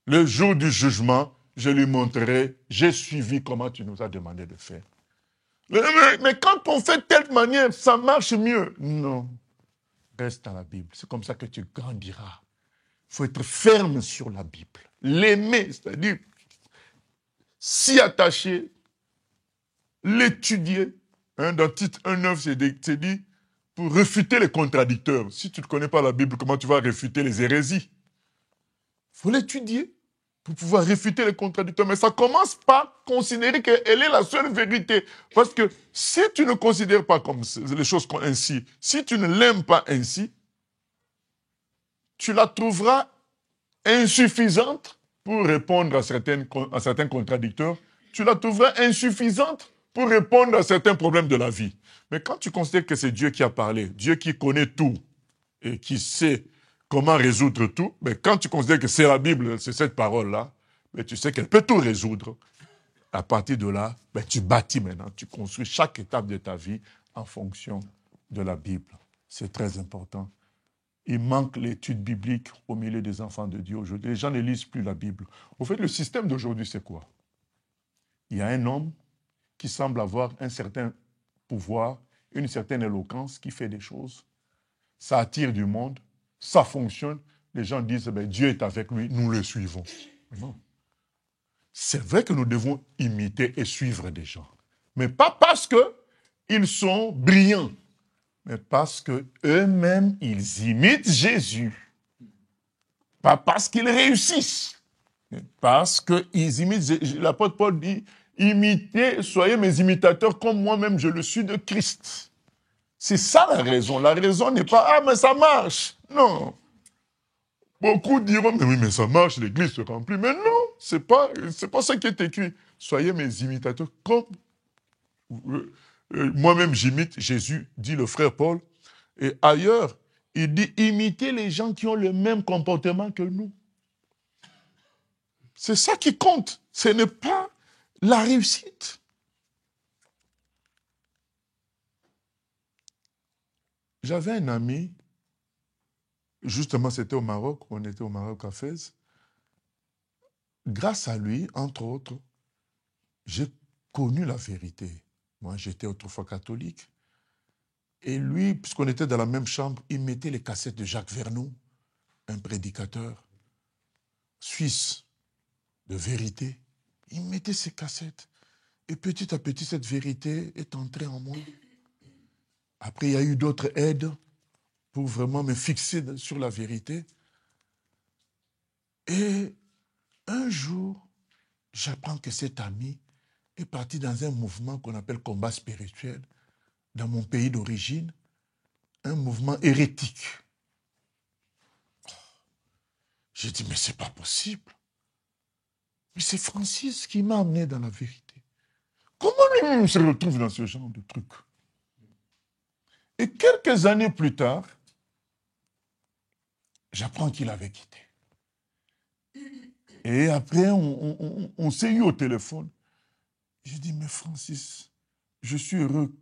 Speaker 1: Le jour du jugement, je lui montrerai, j'ai suivi comment tu nous as demandé de faire. Mais quand on fait de telle manière, ça marche mieux. Non. Reste dans la Bible. C'est comme ça que tu grandiras. Il faut être ferme sur la Bible. L'aimer, c'est-à-dire s'y attacher, l'étudier. Dans Tite 1.9, c'est dit pour réfuter les contradicteurs. Si tu ne connais pas la Bible, comment tu vas réfuter les hérésies? Il faut l'étudier pour pouvoir réfuter les contradicteurs. Mais ça commence par considérer qu'elle est la seule vérité. Parce que si tu ne considères pas comme les choses ainsi, si tu ne l'aimes pas ainsi, tu la trouveras insuffisante pour répondre à certains contradicteurs. Tu la trouveras insuffisante pour répondre à certains problèmes de la vie. Mais quand tu considères que c'est Dieu qui a parlé, Dieu qui connaît tout et qui sait comment résoudre tout, mais quand tu considères que c'est la Bible, c'est cette parole-là, mais tu sais qu'elle peut tout résoudre. À partir de là, tu bâtis maintenant, tu construis chaque étape de ta vie en fonction de la Bible. C'est très important. Il manque l'étude biblique au milieu des enfants de Dieu aujourd'hui. Les gens ne lisent plus la Bible. Au fait, le système d'aujourd'hui, c'est quoi? Il y a un homme qui semble avoir un certain pouvoir, une certaine éloquence, qui fait des choses. Ça attire du monde, ça fonctionne. Les gens disent, Dieu est avec lui, nous le suivons. Non. C'est vrai que nous devons imiter et suivre des gens. Mais pas parce qu'ils sont brillants, mais parce qu'eux-mêmes, ils imitent Jésus. Pas parce qu'ils réussissent, mais parce qu'ils imitent. L'apôtre Paul dit, imitez, soyez mes imitateurs comme moi-même je le suis de Christ. C'est ça la raison. La raison n'est pas, mais ça marche. Non. Beaucoup diront, mais oui, mais ça marche, l'église se remplit. Mais non, c'est pas ça qui est écrit. Soyez mes imitateurs comme moi-même j'imite Jésus, dit le frère Paul. Et ailleurs, il dit imitez les gens qui ont le même comportement que nous. C'est ça qui compte. Ce n'est pas la réussite. J'avais un ami, justement c'était au Maroc, on était au Maroc à Fès. Grâce à lui, entre autres, j'ai connu la vérité. Moi, j'étais autrefois catholique. Et lui, puisqu'on était dans la même chambre, il mettait les cassettes de Jacques Vernou, un prédicateur suisse de vérité. Il mettait ses cassettes. Et petit à petit, cette vérité est entrée en moi. Après, il y a eu d'autres aides pour vraiment me fixer sur la vérité. Et un jour, j'apprends que cet ami est parti dans un mouvement qu'on appelle combat spirituel dans mon pays d'origine, un mouvement hérétique. J'ai dit, mais c'est pas possible. Mais c'est Francis qui m'a amené dans la vérité. Comment lui-même se retrouve dans ce genre de truc? Et quelques années plus tard, j'apprends qu'il avait quitté. Et après, on s'est eu au téléphone. J'ai dit, mais Francis, je suis heureux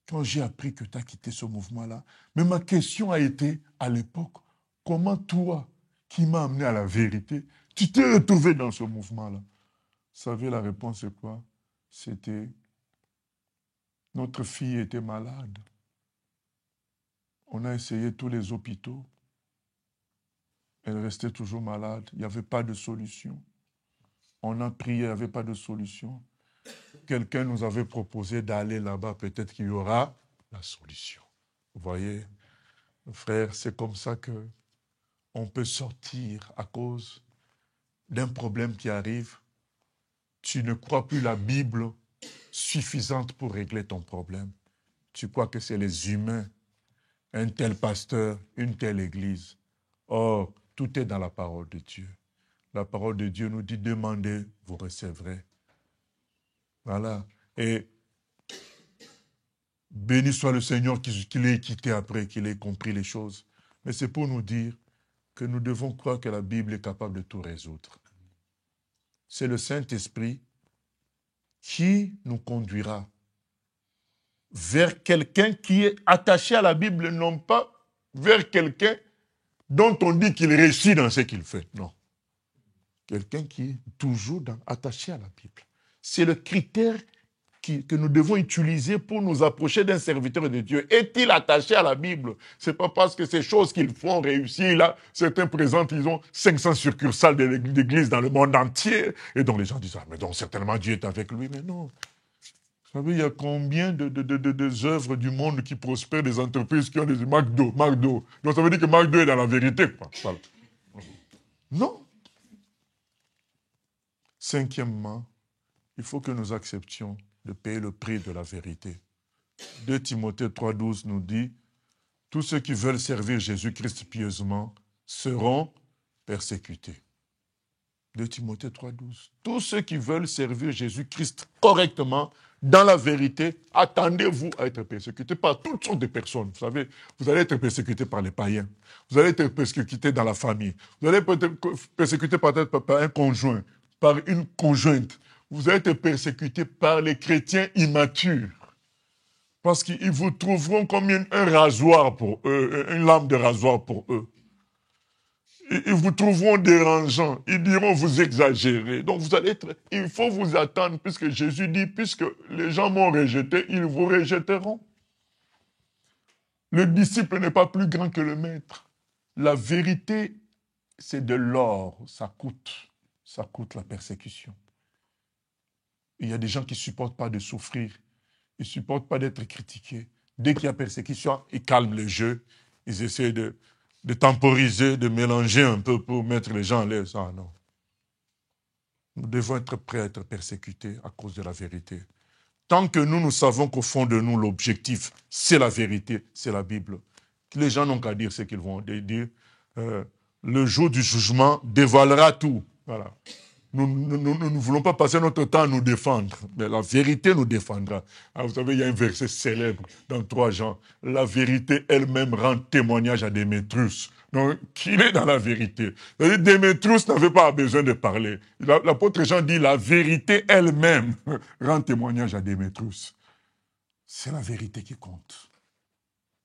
Speaker 1: quand j'ai appris que tu as quitté ce mouvement-là. Mais ma question a été, à l'époque, comment toi, qui m'as amené à la vérité, tu t'es retrouvé dans ce mouvement-là? Vous savez, la réponse c'est quoi? C'était, notre fille était malade. On a essayé tous les hôpitaux. Elle restait toujours malade. Il n'y avait pas de solution. On a prié, il n'y avait pas de solution. Quelqu'un nous avait proposé d'aller là-bas, peut-être qu'il y aura la solution. Vous voyez, frère, c'est comme ça que on peut sortir à cause d'un problème qui arrive. Tu ne crois plus la Bible suffisante pour régler ton problème. Tu crois que c'est les humains, un tel pasteur, une telle église. Or, tout est dans la parole de Dieu. La parole de Dieu nous dit, demandez, vous recevrez. Voilà. Et béni soit le Seigneur qu'il ait quitté après, qu'il ait compris les choses. Mais c'est pour nous dire que nous devons croire que la Bible est capable de tout résoudre. C'est le Saint-Esprit qui nous conduira vers quelqu'un qui est attaché à la Bible, non pas vers quelqu'un dont on dit qu'il réussit dans ce qu'il fait. Non. Quelqu'un qui est toujours attaché à la Bible. C'est le critère que nous devons utiliser pour nous approcher d'un serviteur de Dieu. Est-il attaché à la Bible? Ce n'est pas parce que ces choses qu'ils font réussir, là, certains présentent, ils ont 500 succursales d'églises dans le monde entier, et donc les gens disent, ah, mais donc certainement Dieu est avec lui, mais non. Vous savez, il y a combien de œuvres du monde qui prospèrent, des entreprises qui ont des McDo. Donc ça veut dire que McDo est dans la vérité, quoi. Voilà. Non. Cinquièmement, il faut que nous acceptions de payer le prix de la vérité. 2 Timothée 3,12 nous dit, tous ceux qui veulent servir Jésus-Christ pieusement seront persécutés. 2 Timothée 3,12. Tous ceux qui veulent servir Jésus-Christ correctement, dans la vérité, attendez-vous à être persécutés par toutes sortes de personnes. Vous savez, vous allez être persécutés par les païens. Vous allez être persécutés dans la famille. Vous allez être persécutés peut-être par un conjoint, par une conjointe. Vous allez être persécutés par les chrétiens immatures. Parce qu'ils vous trouveront comme un rasoir pour eux, une lame de rasoir pour eux. Ils vous trouveront dérangeant. Ils diront vous exagérez. Donc vous allez être, il faut vous attendre, puisque Jésus dit, puisque les gens m'ont rejeté, ils vous rejetteront. Le disciple n'est pas plus grand que le maître. La vérité, c'est de l'or. Ça coûte la persécution. Il y a des gens qui ne supportent pas de souffrir. Ils ne supportent pas d'être critiqués. Dès qu'il y a persécution, ils calment le jeu. Ils essaient de temporiser, de mélanger un peu pour mettre les gens à l'aise. Ah non. Nous devons être prêts à être persécutés à cause de la vérité. Tant que nous savons qu'au fond de nous, l'objectif, c'est la vérité, c'est la Bible. Les gens n'ont qu'à dire ce qu'ils vont dire. le jour du jugement, dévoilera tout. Voilà. Nous ne voulons pas passer notre temps à nous défendre, mais la vérité nous défendra. Ah, vous savez, il y a un verset célèbre dans 3 Jean. La vérité elle-même rend témoignage à Démétrius. Donc, qu'il est dans la vérité. Démétrius n'avait pas besoin de parler. L'apôtre Jean dit la vérité elle-même rend témoignage à Démétrius. C'est la vérité qui compte.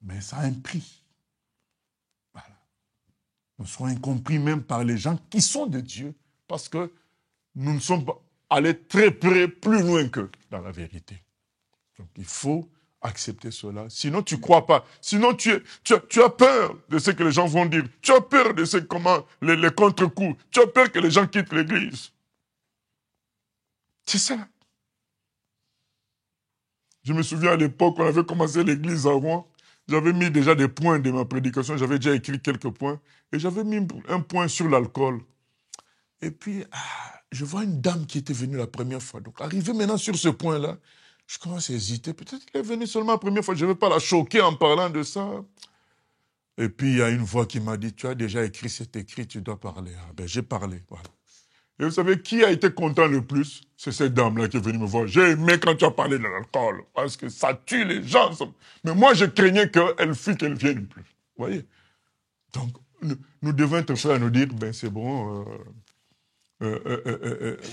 Speaker 1: Mais ça a un prix. Voilà. Nous serons incompris même par les gens qui sont de Dieu, parce que nous ne sommes pas allés très près, plus loin qu'eux dans la vérité. Donc il faut accepter cela. Sinon, tu ne crois pas. Sinon, tu as peur de ce que les gens vont dire. Tu as peur de les contre-coups. Tu as peur que les gens quittent l'église. C'est ça. Je me souviens à l'époque, on avait commencé l'église à Rouen. J'avais mis déjà des points de ma prédication. J'avais déjà écrit quelques points. Et j'avais mis un point sur l'alcool. Et puis, je vois une dame qui était venue la première fois. Donc, arrivé maintenant sur ce point-là, je commence à hésiter. Peut-être qu'elle est venue seulement la première fois. Je ne vais pas la choquer en parlant de ça. Et puis, il y a une voix qui m'a dit, tu as déjà écrit cet écrit, tu dois parler. Ah ben, j'ai parlé, voilà. Et vous savez, qui a été content le plus? C'est cette dame-là qui est venue me voir. J'ai aimé quand tu as parlé de l'alcool, parce que ça tue les gens. Mais moi, je craignais qu'elle fût qu'elle vienne plus. Vous voyez? Donc, nous devons être prêts à nous dire, ben c'est bon...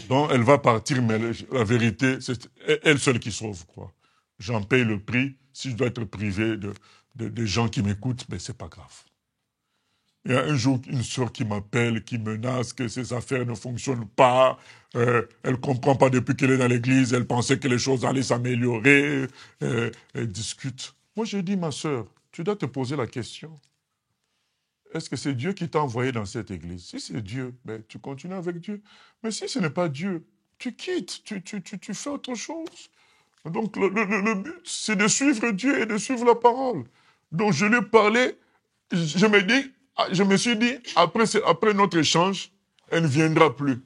Speaker 1: donc elle va partir, mais la vérité, c'est elle seule qui sauve, quoi. J'en paye le prix. Si je dois être privé de gens qui m'écoutent, ben c'est pas grave. Il y a un jour une soeur qui m'appelle, qui menace que ses affaires ne fonctionnent pas. Elle comprend pas depuis qu'elle est dans l'église. Elle pensait que les choses allaient s'améliorer. Elle discute. Moi, je dis, ma soeur, tu dois te poser la question. Est-ce que c'est Dieu qui t'a envoyé dans cette église? Si c'est Dieu, ben, tu continues avec Dieu. Mais si ce n'est pas Dieu, tu quittes, tu fais autre chose. Donc le but, c'est de suivre Dieu et de suivre la parole. Donc je lui ai parlé, je me suis dit, après notre échange, elle ne viendra plus.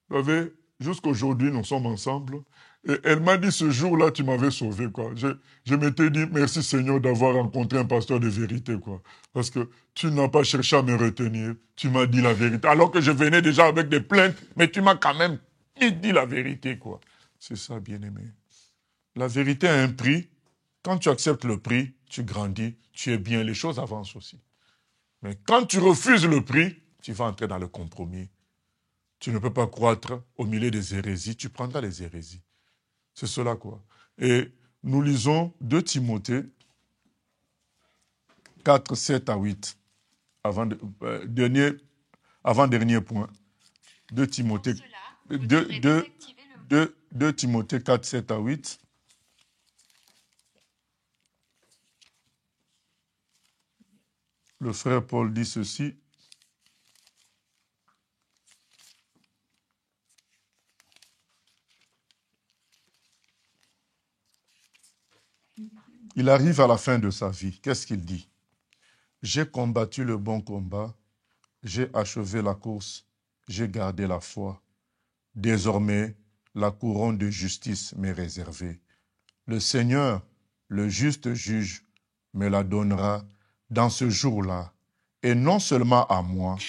Speaker 1: Vous savez, jusqu'aujourd'hui, nous sommes ensemble. Et elle m'a dit, ce jour-là, tu m'avais sauvé, quoi. Je m'étais dit, merci Seigneur d'avoir rencontré un pasteur de vérité, quoi. Parce que tu n'as pas cherché à me retenir. Tu m'as dit la vérité. Alors que je venais déjà avec des plaintes, mais tu m'as quand même dit la vérité, quoi. C'est ça, bien-aimé. La vérité a un prix. Quand tu acceptes le prix, tu grandis, tu es bien, les choses avancent aussi. Mais quand tu refuses le prix, tu vas entrer dans le compromis. Tu ne peux pas croître au milieu des hérésies, tu prendras les hérésies. C'est cela, quoi. Et nous lisons 2 Timothée 4, 7 à 8. Avant-dernier point. 2 Timothée, 2 Timothée 4, 7 à 8. Le frère Paul dit ceci. Il arrive à la fin de sa vie. Qu'est-ce qu'il dit? J'ai combattu le bon combat, j'ai achevé la course, j'ai gardé la foi. Désormais, la couronne de justice m'est réservée. Le Seigneur, le juste juge, me la donnera dans ce jour-là, et non seulement à moi,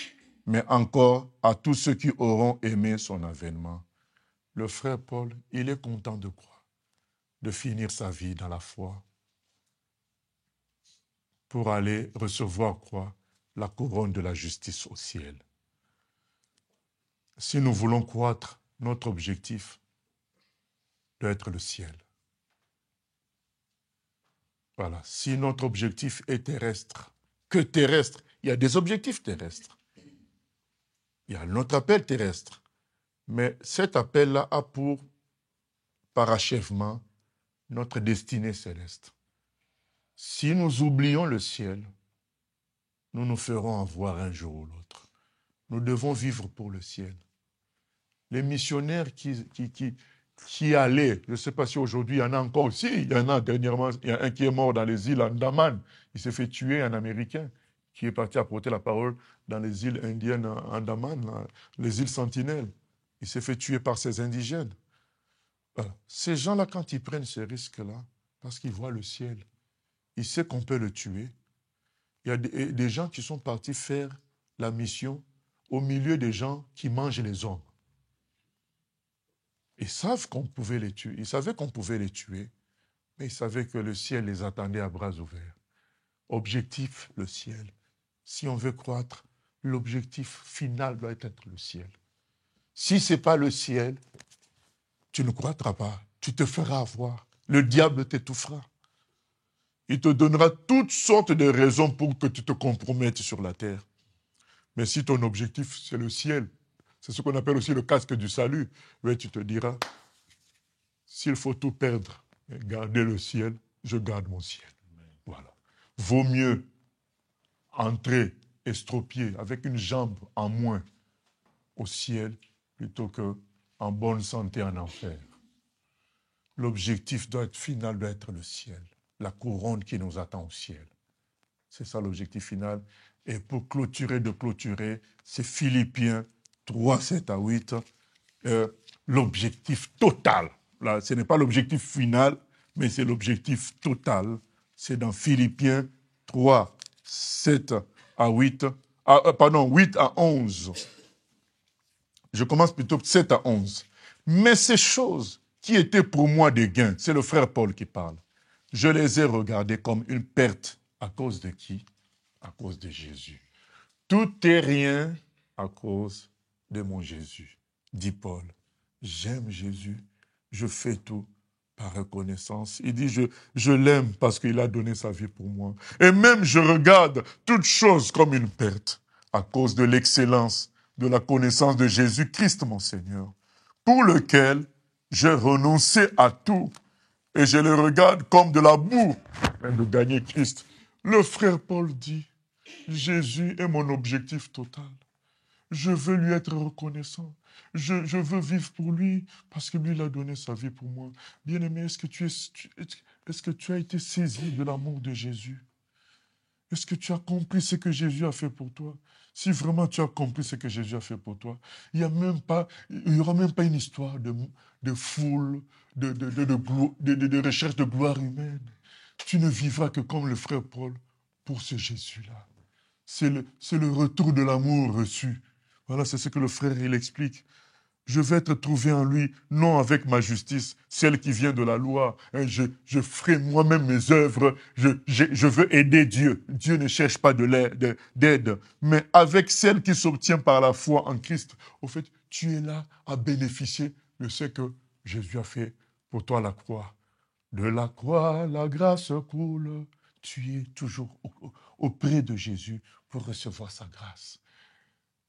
Speaker 1: mais encore à tous ceux qui auront aimé son avènement. Le frère Paul, il est content de quoi? De finir sa vie dans la foi, pour aller recevoir quoi? La couronne de la justice au ciel. Si nous voulons croître, notre objectif doit être le ciel. Voilà. Si notre objectif est terrestre, que terrestre, il y a des objectifs terrestres. Il y a notre appel terrestre. Mais cet appel-là a pour parachèvement notre destinée céleste. Si nous oublions le ciel, nous nous ferons avoir un jour ou l'autre. Nous devons vivre pour le ciel. Les missionnaires qui allaient, je ne sais pas si aujourd'hui il y en a encore aussi, il y en a dernièrement, il y a un qui est mort dans les îles Andaman, il s'est fait tuer, un Américain, qui est parti apporter la parole dans les îles indiennes Andaman, les îles Sentinelles. Il s'est fait tuer par ces indigènes. Ces gens-là, quand ils prennent ce risque-là, parce qu'ils voient le ciel, ils savent qu'on peut le tuer. Il y a des gens qui sont partis faire la mission au milieu des gens qui mangent les hommes. Ils savent qu'on pouvait les tuer. Ils savaient qu'on pouvait les tuer, mais ils savaient que le ciel les attendait à bras ouverts. Objectif, le ciel. Si on veut croître, l'objectif final doit être le ciel. Si ce n'est pas le ciel, tu ne croîtras pas. Tu te feras avoir. Le diable t'étouffera. Il te donnera toutes sortes de raisons pour que tu te compromettes sur la terre. Mais si ton objectif, c'est le ciel, c'est ce qu'on appelle aussi le casque du salut, mais tu te diras, s'il faut tout perdre et garder le ciel, je garde mon ciel. Voilà. Vaut mieux entrer estropié avec une jambe en moins au ciel plutôt qu'en bonne santé en enfer. L'objectif final doit être le ciel, la couronne qui nous attend au ciel. C'est ça l'objectif final. Et pour clôturer, c'est Philippiens 3, 7 à 8, l'objectif total. Là, ce n'est pas l'objectif final, mais c'est l'objectif total. C'est dans Philippiens 3, 7 à 8, 8 à 11. Je commence plutôt 7 à 11. Mais ces choses qui étaient pour moi des gains, c'est le frère Paul qui parle, je les ai regardées comme une perte. À cause de qui? À cause de Jésus. Tout est rien à cause de mon Jésus, dit Paul. J'aime Jésus, je fais tout par reconnaissance. Il dit, je l'aime parce qu'il a donné sa vie pour moi. Et même je regarde toute chose comme une perte à cause de l'excellence, de la connaissance de Jésus-Christ, mon Seigneur, pour lequel j'ai renoncé à tout et je le regarde comme de la boue afin de gagner Christ. Le frère Paul dit, Jésus est mon objectif total. Je veux lui être reconnaissant. Je veux vivre pour lui parce que lui, il a donné sa vie pour moi. Bien-aimé, est-ce que tu as été saisi de l'amour de Jésus? Est-ce que tu as compris ce que Jésus a fait pour toi? Si vraiment tu as compris ce que Jésus a fait pour toi, il n'y aura même pas une histoire de foule, de recherche de gloire humaine. Tu ne vivras que comme le frère Paul pour ce Jésus-là. C'est le retour de l'amour reçu. Voilà, c'est ce que le frère, il explique. Je vais être trouvé en lui, non avec ma justice, celle qui vient de la loi. Je ferai moi-même mes œuvres. Je veux aider Dieu. Dieu ne cherche pas d'aide, mais avec celle qui s'obtient par la foi en Christ. Au fait, tu es là à bénéficier de ce que Jésus a fait pour toi à la croix. De la croix, la grâce coule. Tu es toujours auprès de Jésus pour recevoir sa grâce.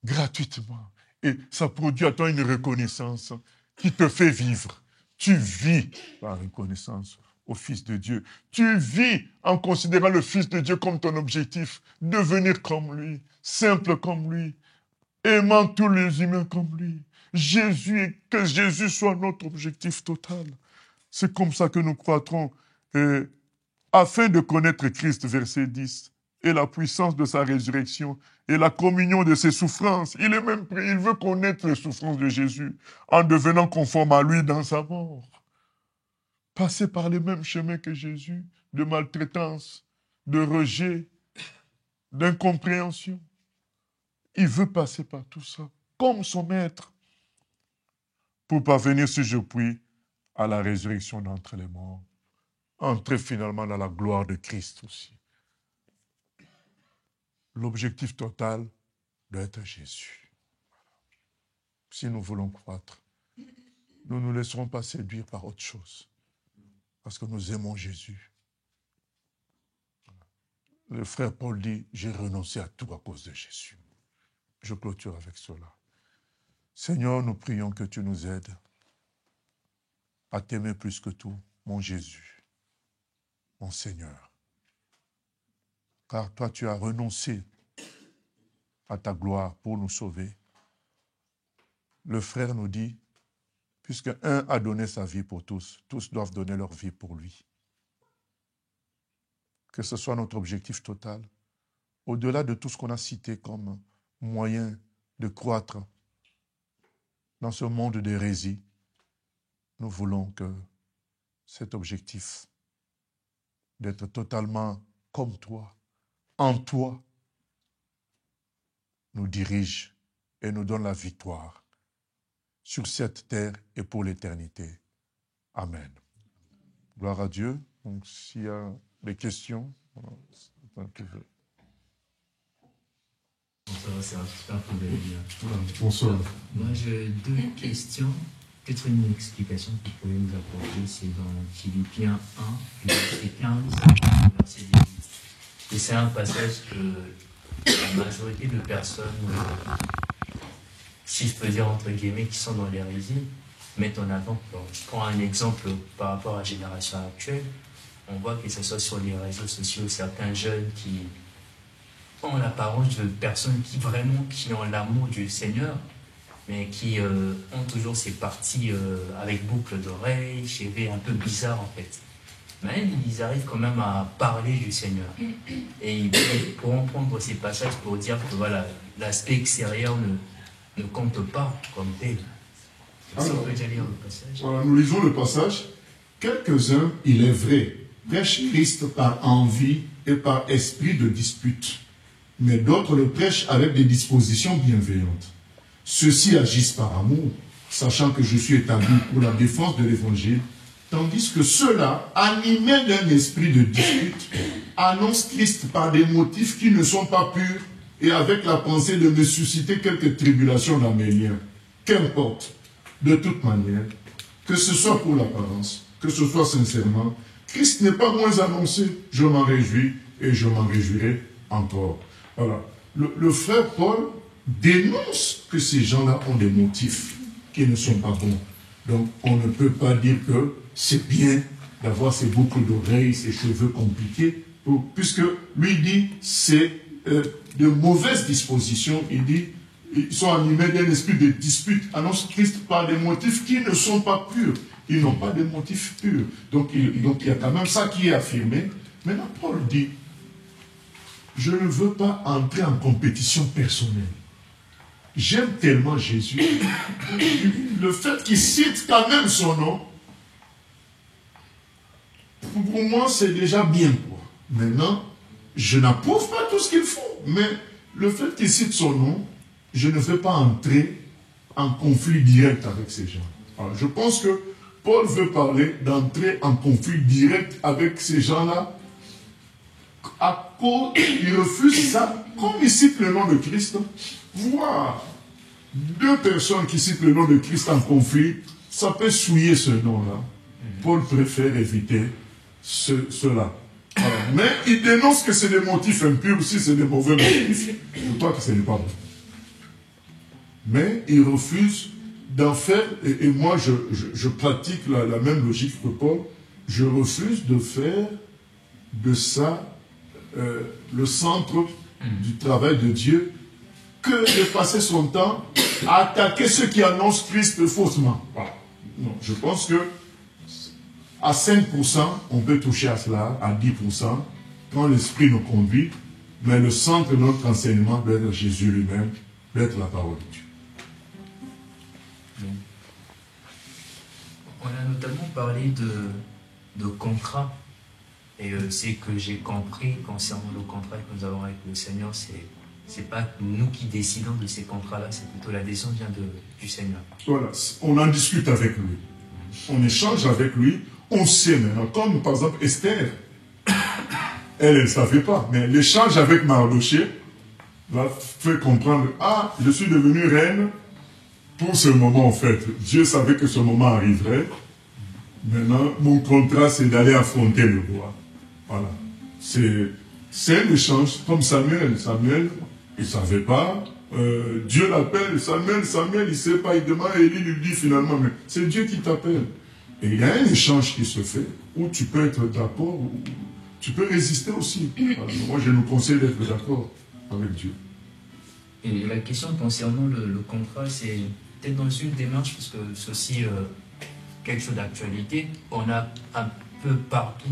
Speaker 1: Gratuitement. Et ça produit à toi une reconnaissance qui te fait vivre. Tu vis par reconnaissance au Fils de Dieu. Tu vis en considérant le Fils de Dieu comme ton objectif. Devenir comme lui, simple comme lui, aimant tous les humains comme lui. Que Jésus soit notre objectif total. C'est comme ça que nous croîtrons. Afin de connaître Christ, verset 10, et la puissance de sa résurrection, et la communion de ses souffrances. Il veut connaître les souffrances de Jésus, en devenant conforme à lui dans sa mort. Passer par les mêmes chemins que Jésus, de maltraitance, de rejet, d'incompréhension. Il veut passer par tout ça, comme son maître, pour parvenir, si je puis, à la résurrection d'entre les morts. Entrer finalement dans la gloire de Christ aussi. L'objectif total doit être Jésus. Si nous voulons croître, nous ne nous laisserons pas séduire par autre chose. Parce que nous aimons Jésus. Le frère Paul dit, j'ai renoncé à tout à cause de Jésus. Je clôture avec cela. Seigneur, nous prions que tu nous aides à t'aimer plus que tout, mon Jésus, mon Seigneur. Car toi, tu as renoncé à ta gloire pour nous sauver. Le frère nous dit, puisque un a donné sa vie pour tous, tous doivent donner leur vie pour lui. Que ce soit notre objectif total, au-delà de tout ce qu'on a cité comme moyen de croître dans ce monde d'hérésie, nous voulons que cet objectif d'être totalement comme toi, en toi, nous dirige et nous donne la victoire sur cette terre et pour l'éternité. Amen. Gloire à Dieu. Donc, s'il y a des questions,
Speaker 2: Bonsoir, c'est un super pour le dire.
Speaker 1: Bonsoir.
Speaker 2: Moi, j'ai deux questions. Peut-être une explication que vous pouvez nous apporter. C'est dans Philippiens 1, verset 15, verset 18. Et c'est un passage que la majorité de personnes, si je peux dire entre guillemets, qui sont dans l'hérésie, mettent en avant. Alors, je prends un exemple par rapport à la génération actuelle. On voit que ce soit sur les réseaux sociaux, certains jeunes qui ont l'apparence de personnes qui ont l'amour du Seigneur, mais qui ont toujours ces parties avec boucles d'oreilles, cheveux un peu bizarres en fait. Mais ils arrivent quand même à parler du Seigneur. Et ils pourront prendre ces passages pour dire que voilà, l'aspect extérieur ne compte pas comme tel.
Speaker 3: Alors,
Speaker 2: on peut déjà lire le passage.
Speaker 3: Voilà, nous lisons le passage. Quelques-uns, il est vrai, prêchent Christ par envie et par esprit de dispute, mais d'autres le prêchent avec des dispositions bienveillantes. Ceux-ci agissent par amour, sachant que je suis établi pour la défense de l'évangile, tandis que ceux-là, animés d'un esprit de dispute, annoncent Christ par des motifs qui ne sont pas purs et avec la pensée de me susciter quelques tribulations dans mes liens. Qu'importe, de toute manière, que ce soit pour l'apparence, que ce soit sincèrement, Christ n'est pas moins annoncé, je m'en réjouis et je m'en réjouirai encore. Voilà. Le frère Paul dénonce que ces gens-là ont des motifs qui ne sont pas bons. Donc, on ne peut pas dire que c'est bien d'avoir ces boucles d'oreilles, ces cheveux compliqués, puisque lui dit c'est de mauvaises dispositions. Il dit ils sont animés d'un esprit de dispute, annoncent Christ par des motifs qui ne sont pas purs. Ils n'ont pas de motifs purs. Donc il y a quand même ça qui est affirmé. Maintenant, Paul dit je ne veux pas entrer en compétition personnelle. J'aime tellement Jésus. Le fait qu'il cite quand même son nom, pour moi, c'est déjà bien. Maintenant, je n'approuve pas tout ce qu'ils font, mais le fait qu'il cite son nom, je ne veux pas entrer en conflit direct avec ces gens. Alors, je pense que Paul veut parler d'entrer en conflit direct avec ces gens-là. À cause, il refuse ça, comme il cite le nom de Christ. Voir deux personnes qui citent le nom de Christ en conflit, ça peut souiller ce nom-là. Paul préfère éviter cela. Alors, mais il dénonce que c'est des motifs impurs, si c'est des mauvais motifs. Je crois que ce n'est pas bon. Mais il refuse d'en faire, et moi je pratique la même logique que Paul, je refuse de faire de ça le centre du travail de Dieu, que de passer son temps à attaquer ceux qui annoncent Christ faussement. Voilà. Non, je pense que à 5%, on peut toucher à cela, à 10%, quand l'Esprit nous conduit, mais le centre de notre enseignement doit être Jésus lui-même, doit être la parole de Dieu.
Speaker 2: On a notamment parlé de contrat. Et ce que j'ai compris concernant le contrat que nous avons avec le Seigneur, c'est pas nous qui décidons de ces contrats-là, c'est plutôt la décision vient du Seigneur.
Speaker 3: Voilà, on en discute avec lui. On échange avec lui. On sait maintenant, comme par exemple Esther, elle ne savait pas, mais l'échange avec Mardoché va faire comprendre, ah, je suis devenue reine pour ce moment en fait. Dieu savait que ce moment arriverait. Maintenant, mon contrat, c'est d'aller affronter le roi. Voilà. C'est un échange, comme Samuel. Samuel, il ne savait pas. Dieu l'appelle, Samuel, il ne sait pas, il demande, et Élie lui dit finalement, mais c'est Dieu qui t'appelle. Et il y a un échange qui se fait, où tu peux être d'accord, ou tu peux résister aussi. Alors, moi, je nous conseille d'être d'accord avec Dieu.
Speaker 2: Et la question concernant le contrat, c'est peut-être dans une démarche, parce que c'est aussi quelque chose d'actualité. On a un peu partout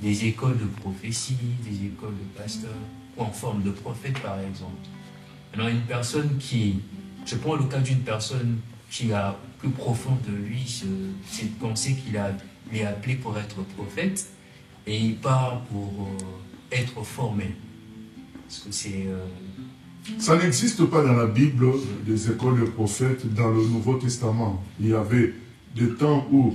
Speaker 2: des écoles de prophétie, des écoles de pasteurs, ou en forme de prophète par exemple. Alors une personne qui, je prends le cas d'une personne qui a plus profond de lui cette pensée qu'il est appelé pour être prophète, et il part pour être formé. Parce que
Speaker 3: Ça n'existe pas dans la Bible des écoles de prophètes dans le Nouveau Testament. Il y avait des temps où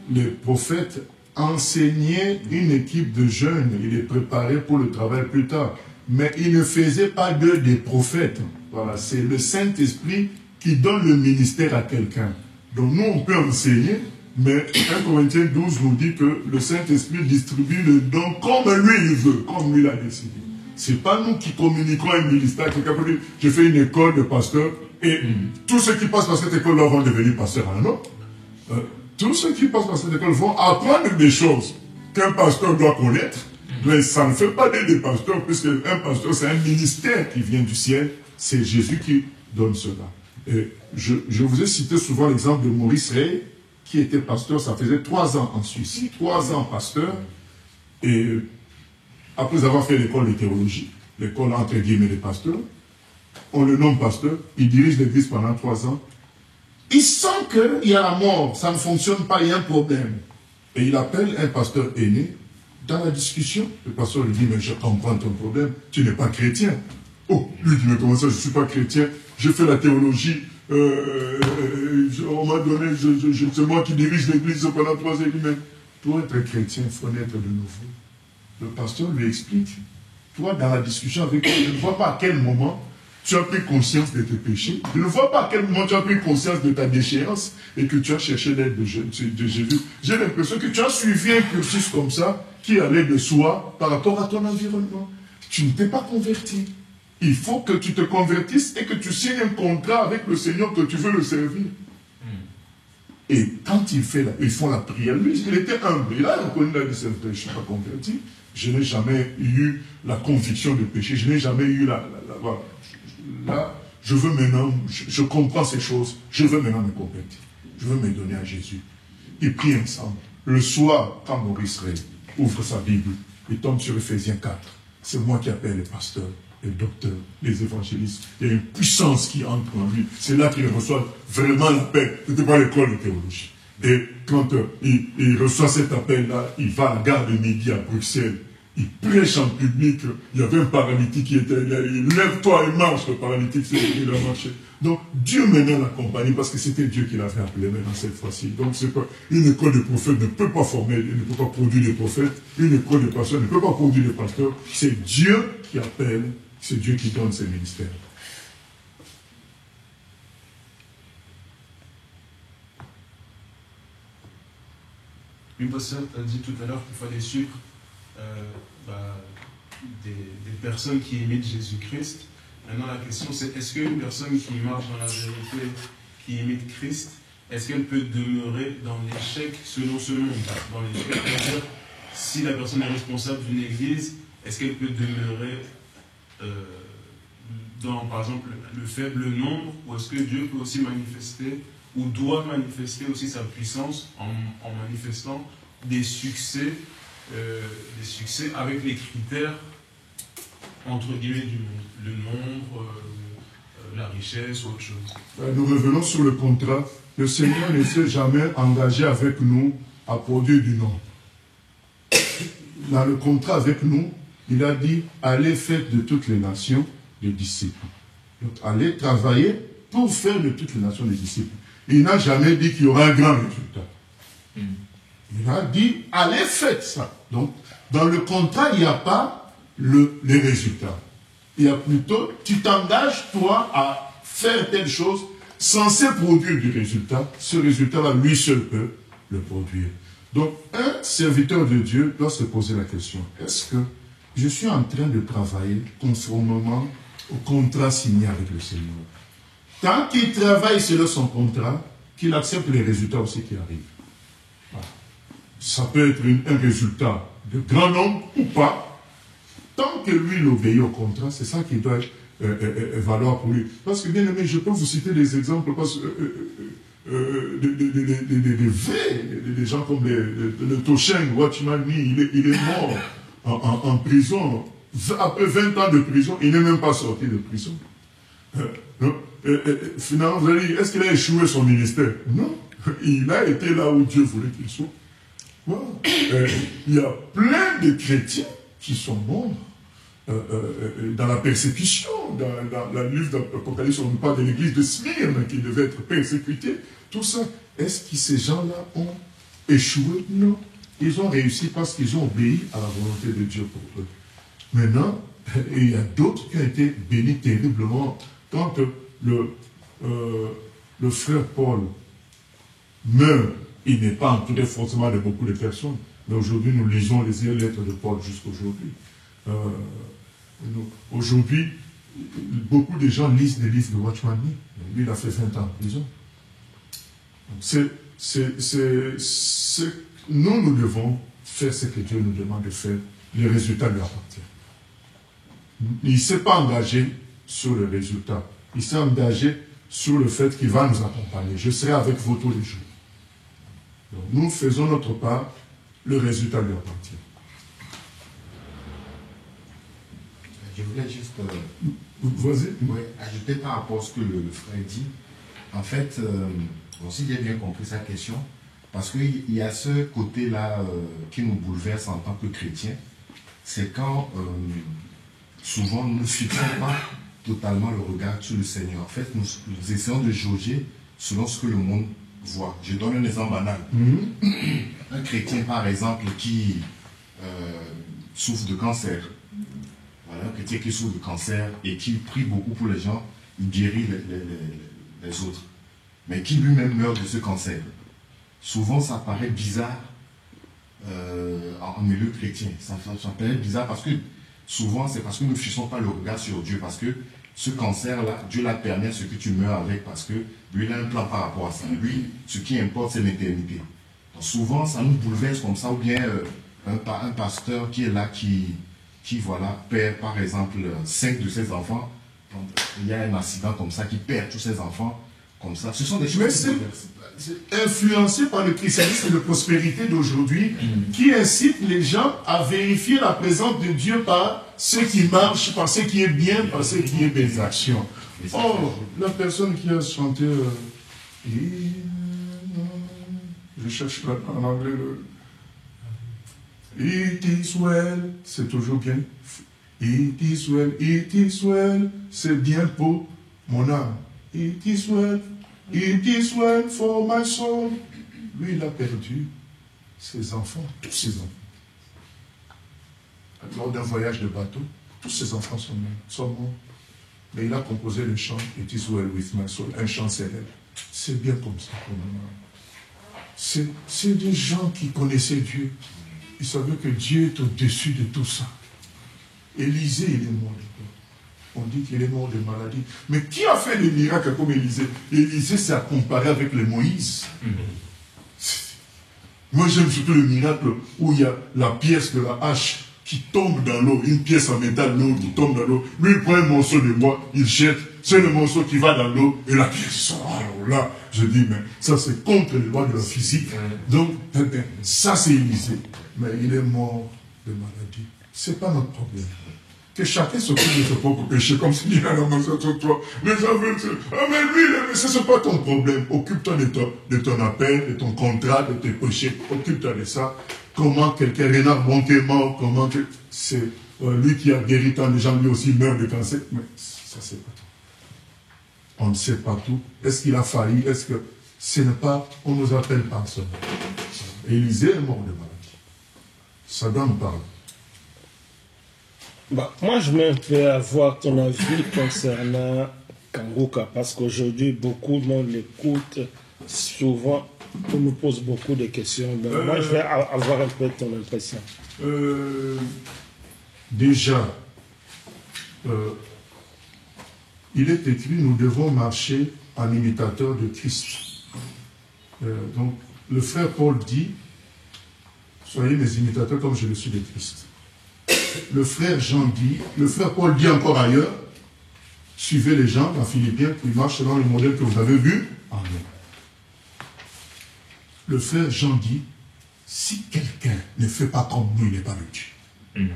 Speaker 3: les prophètes enseignaient une équipe de jeunes, ils les préparaient pour le travail plus tard. Mais ils ne faisaient pas d'eux des prophètes. Voilà, c'est le Saint-Esprit qui donne le ministère à quelqu'un. Donc nous, on peut enseigner, mais 1 Corinthiens 12 nous dit que le Saint-Esprit distribue le don comme lui il veut, comme lui l'a décidé. C'est pas nous qui communiquons un ministère. Quelqu'un peut dire, je fais une école de pasteur, et tous ceux qui passent par cette école-là vont devenir pasteurs. Non. Tous ceux qui passent par cette école vont apprendre des choses qu'un pasteur doit connaître, mais ça ne fait pas des pasteurs, puisque un pasteur, c'est un ministère qui vient du ciel. C'est Jésus qui donne cela. Et je vous ai cité souvent l'exemple de Maurice Rey, qui était pasteur, ça faisait 3 ans en Suisse, 3 ans pasteur, et après avoir fait l'école de théologie, l'école entre guillemets des pasteurs, on le nomme pasteur, il dirige l'église pendant 3 ans, il sent qu'il y a la mort, ça ne fonctionne pas, il y a un problème. Et il appelle un pasteur aîné, dans la discussion, le pasteur lui dit, mais je comprends ton problème, tu n'es pas chrétien. Oh, lui dit, mais comment ça, je ne suis pas chrétien, j'ai fait la théologie, on m'a donné, c'est moi qui dirige l'église pendant 3 ans, il dit, mais pour être chrétien, il faut naître de nouveau. Le pasteur lui explique, toi, dans la discussion avec lui, je ne vois pas à quel moment tu as pris conscience de tes péchés, je ne vois pas à quel moment tu as pris conscience de ta déchéance et que tu as cherché l'aide de Jésus. J'ai l'impression que tu as suivi un cursus comme ça qui allait de soi par rapport à ton environnement. Tu ne t'es pas converti. Il faut que tu te convertisses et que tu signes un contrat avec le Seigneur que tu veux le servir. Et quand ils font la prière, lui, il était humble. Il a reconnu la décision, je ne suis pas converti. Je n'ai jamais eu la conviction de péché. Je n'ai jamais eu voilà. Là, je veux maintenant, je comprends ces choses. Je veux maintenant me convertir. Je veux me donner à Jésus. Ils prient ensemble. Le soir, quand Maurice Rey ouvre sa Bible, il tombe sur Ephésiens 4. C'est moi qui appelle les pasteurs, les docteurs, les évangélistes. Il y a une puissance qui entre en lui. C'est là qu'il reçoit vraiment l'appel. Ce n'était pas l'école de théologie. Et quand il reçoit cet appel-là, il va à la gare de midi à Bruxelles. Il prêche en public. Il y avait un paralytique qui était là. Il lève-toi et marche. Le paralytique s'est levé, il a marché. Donc Dieu maintenant l'accompagne parce que c'était Dieu qui l'avait appelé maintenant cette fois-ci. Donc c'est pas une école de prophètes ne peut pas former, ne peut pas produire des prophètes. Une école de pasteurs ne peut pas produire des pasteurs. C'est Dieu qui appelle. C'est Dieu qui donne ses ministères.
Speaker 4: Oui, pasteur, tu as dit tout à l'heure qu'il fallait suivre des personnes qui imitent Jésus-Christ. Maintenant, la question c'est, est-ce qu'une personne qui marche dans la vérité, qui imite Christ, est-ce qu'elle peut demeurer dans l'échec selon ce monde? Dans l'échec, c'est-à-dire, si la personne est responsable d'une église, est-ce qu'elle peut demeurer dans, par exemple, le faible nombre, ou est-ce que Dieu peut aussi manifester, ou doit manifester aussi sa puissance en manifestant des succès avec les critères, entre guillemets, du monde, le nombre, la richesse ou autre chose?
Speaker 3: Nous revenons sur le contrat. Le Seigneur ne s'est jamais engagé avec nous à produire du nombre. Dans le contrat avec nous, il a dit, allez faire de toutes les nations des disciples. Donc, allez travailler pour faire de toutes les nations des disciples. Il n'a jamais dit qu'il y aura un grand résultat. Il a dit, allez faites ça. Donc, dans le contrat, il n'y a pas les résultats. Il y a plutôt, tu t'engages, toi, à faire telle chose censé produire du résultat. Ce résultat-là, lui seul peut le produire. Donc, un serviteur de Dieu doit se poser la question, est-ce que je suis en train de travailler conformément au contrat signé avec le Seigneur? Tant qu'il travaille selon son contrat, qu'il accepte les résultats aussi qui arrivent. Voilà. Ça peut être un résultat de grand nombre ou pas. Tant que lui, il obéit au contrat, c'est ça qui doit valoir pour lui. Parce que, bien aimé, je peux vous citer des exemples, parce que des gens comme le Tosheng Watchmani, il est mort en prison. Après 20 ans de prison, il n'est même pas sorti de prison. Finalement, vous allez dire, est-ce qu'il a échoué son ministère? Non. Il a été là où Dieu voulait qu'il soit. Voilà. Il y a plein de chrétiens qui sont morts dans la persécution. Dans le livre d'Apocalypse, on nous parle de l'église de Smyrne qui devait être persécutée. Tout ça, est-ce que ces gens-là ont échoué? Non. Ils ont réussi parce qu'ils ont obéi à la volonté de Dieu pour eux. Maintenant, il y a d'autres qui ont été bénis terriblement. Quand le frère Paul meurt, il n'est pas entouré forcément de beaucoup de personnes. Mais aujourd'hui, nous lisons les lettres de Paul jusqu'aujourd'hui. Aujourd'hui, beaucoup de gens lisent les livres de Watchman Nee. Lui, il a fait 20 ans en prison. Nous devons faire ce que Dieu nous demande de faire. Les résultats lui appartiennent. Il ne s'est pas engagé sur le résultat. Il s'est engagé sur le fait qu'il va nous accompagner. Je serai avec vous tous les jours. Donc, nous faisons notre part, le résultat lui appartient.
Speaker 5: Je voulais juste ajouter par rapport à ce que le frère dit. En fait, si j'ai bien compris sa question, parce qu'il y a ce côté-là qui nous bouleverse en tant que chrétiens, c'est quand souvent nous ne fixons pas totalement le regard sur le Seigneur. En fait, nous essayons de jauger selon ce que le monde voit. Je donne un exemple banal. Un chrétien, par exemple, qui souffre de cancer. Voilà, un chrétien qui souffre de cancer et qui prie beaucoup pour les gens, il guérit les autres. Mais qui lui-même meurt de ce cancer. Souvent, ça paraît bizarre en milieu chrétien. Ça paraît bizarre parce que souvent, c'est parce que nous ne fixons pas le regard sur Dieu. Parce que ce cancer-là, Dieu l'a permis à ce que tu meurs avec parce que lui, il a un plan par rapport à ça. Lui, ce qui importe, c'est l'éternité. Donc souvent, ça nous bouleverse comme ça. Ou bien un pasteur qui est là, qui voilà, perd par exemple 5 de ses enfants. Il y a un accident comme ça, qui perd tous ses enfants. Comme ça. Ce sont des choses
Speaker 3: influencé par le christianisme de prospérité d'aujourd'hui qui incite les gens à vérifier la présence de Dieu par ce qui marche, par ce qui est bien, par ce qui est des actions. Oh, la personne qui a chanté je cherche en anglais It is well, c'est toujours bien. It is well, c'est bien pour mon âme. It is well for my soul. Lui, il a perdu ses enfants, tous ses enfants. Lors d'un voyage de bateau, tous ses enfants sont morts. Mais il a composé le chant It is well with my soul, un chant célèbre. C'est bien comme ça pour nous. C'est des gens qui connaissaient Dieu. Ils savaient que Dieu est au-dessus de tout ça. Élisée, il est mort de quoi? On dit qu'il est mort de maladie. Mais qui a fait les miracles comme Élisée? Élisée s'est comparé avec les Moïse. Moi, j'aime surtout le miracle où il y a la pièce de la hache qui tombe dans l'eau, une pièce en métal lourd qui tombe dans l'eau. Lui, il prend un morceau de bois, il jette, c'est le morceau qui va dans l'eau et la pièce sort. Alors là, je dis, mais ça c'est contre les lois de la physique. Donc, ça c'est Élisée. Mais il est mort de maladie. C'est pas notre problème. Que chacun s'occupe de ses propres péchés, comme s'il y a la maison sur toi. Les gens veulent dire, ah mais lui, ce n'est pas ton problème. Occupe-toi de ton appel, de ton contrat, de tes péchés. Occupe-toi de ça. Comment quelqu'un, Renard Bonté mort, comment c'est lui qui a guéri tant de gens, lui aussi meurt de cancer. Mais ça, c'est pas tout. On ne sait pas tout. Est-ce qu'il a failli? Est-ce que ce n'est pas, on nous appelle par ce nom. Élisée est mort de maladie. Ça doit nous parler.
Speaker 6: Moi, je vais avoir ton avis concernant Kanguka, parce qu'aujourd'hui, beaucoup de monde l'écoute. Souvent, on nous pose beaucoup de questions. Donc, moi, je vais avoir un peu ton impression.
Speaker 3: Déjà, il est écrit, nous devons marcher en imitateur de Christ. Donc, le frère Paul dit, soyez mes imitateurs comme je le suis de Christ. Le frère Jean dit, le frère Paul dit encore ailleurs, suivez les gens dans Philippiens qui marchent selon le modèle que vous avez vu en nous. Le frère Jean dit, si quelqu'un ne fait pas comme nous, il n'est pas le Dieu.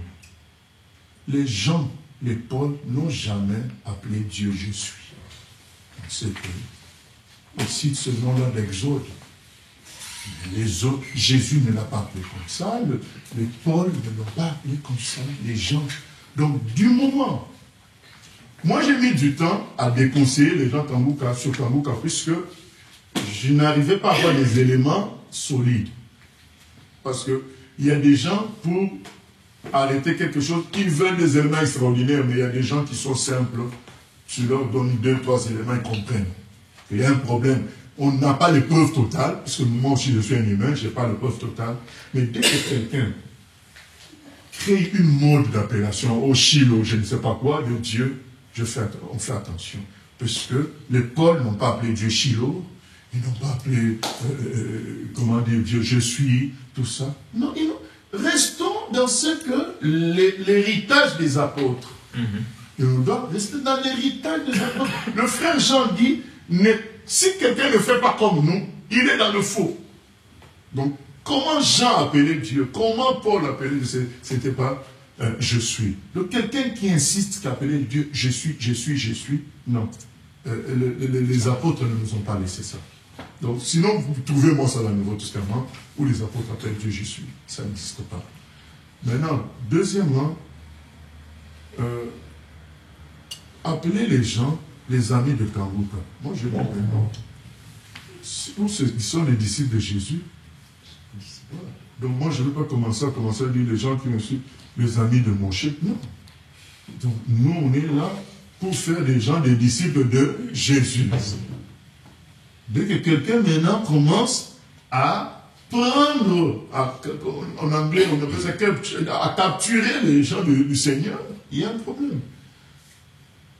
Speaker 3: Les gens, les Paul, n'ont jamais appelé Dieu je suis. C'est aussi ce nom-là d'Exode. Les autres, Jésus ne l'a pas appelé comme ça, les Paul ne l'ont pas appelé comme ça. Les gens Donc, du moment, moi j'ai mis du temps à déconseiller les gens sur Kanguka, puisque je n'arrivais pas à avoir des éléments solides. Parce qu'il y a des gens, pour arrêter quelque chose, ils veulent des éléments extraordinaires, mais il y a des gens qui sont simples. Tu leur donnes 2, 3 éléments, ils comprennent. Il y a un problème. On n'a pas les preuves totales, parce que moi aussi je suis un humain, je n'ai pas les preuves totales. Mais dès que quelqu'un crée une mode d'appellation au Shiloh, je ne sais pas quoi, de Dieu, on fait attention. Parce que les Paul n'ont pas appelé Dieu Shiloh, ils n'ont pas appelé, comment dire, Dieu je suis, tout ça. Non, restons dans ce que l'héritage des apôtres. Et on doit rester dans l'héritage des apôtres. Le frère Jean dit, si quelqu'un ne fait pas comme nous, il est dans le faux. Donc, comment Jean appelait Dieu? Comment Paul appelait Dieu? C'était pas je suis. Donc, quelqu'un qui insiste qu'appeler Dieu je suis, non. Les apôtres ne nous ont pas laissé ça. Donc, sinon, vous trouvez moi ça dans le Nouveau Testament, où les apôtres appellent Dieu je suis. Ça n'existe pas. Maintenant, deuxièmement, appeler les gens les amis de Kanguka. Moi, je dis non. Ils sont les disciples de Jésus. Voilà. Donc, moi, je ne veux pas commencer à dire les gens qui me suivent, les amis de Moshe. Non. Donc, nous, on est là pour faire des gens des disciples de Jésus. Dès que quelqu'un maintenant commence à prendre, en anglais, on appelle ça à capturer les gens du Seigneur, il y a un problème.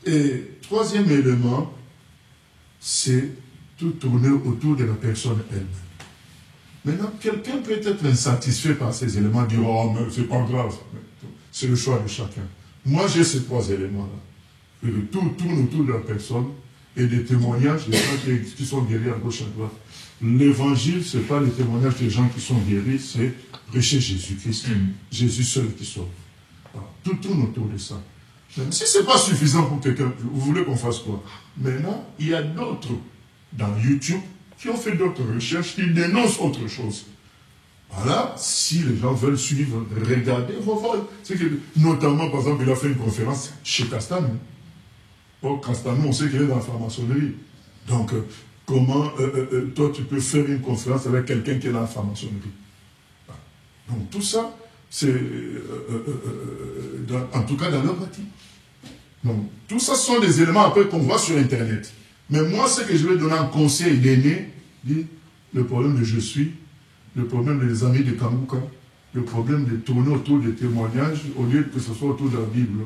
Speaker 3: Et troisième élément, c'est tout tourner autour de la personne elle-même. Maintenant, quelqu'un peut être insatisfait par ces éléments, dire « Oh, mais c'est pas grave ». C'est le choix de chacun. Moi, j'ai ces 3 éléments-là. Tout tourne autour de la personne et des témoignages des gens qui sont guéris à gauche et à droite. L'évangile, ce n'est pas les témoignages des gens qui sont guéris, c'est prêcher Jésus-Christ. Jésus seul qui sauve. Voilà. Tout tourne autour de ça. Si ce n'est pas suffisant pour quelqu'un, vous voulez qu'on fasse quoi? Maintenant, il y a d'autres dans YouTube qui ont fait d'autres recherches, qui dénoncent autre chose. Voilà, si les gens veulent suivre, regarder, vont voir. Notamment, par exemple, il a fait une conférence chez Castanou. Or, Castanou, on sait qu'il est dans la franc-maçonnerie. Donc, comment toi, tu peux faire une conférence avec quelqu'un qui est dans la franc-maçonnerie? Donc, tout ça, c'est, en tout cas, dans leur bâtiment. Donc, tout ça sont des éléments après qu'on voit sur Internet. Mais moi, ce que je vais donner en conseil d'aîné, le problème de je suis, le problème des amis de Kanguka, le problème de tourner autour des témoignages, au lieu que ce soit autour de la Bible.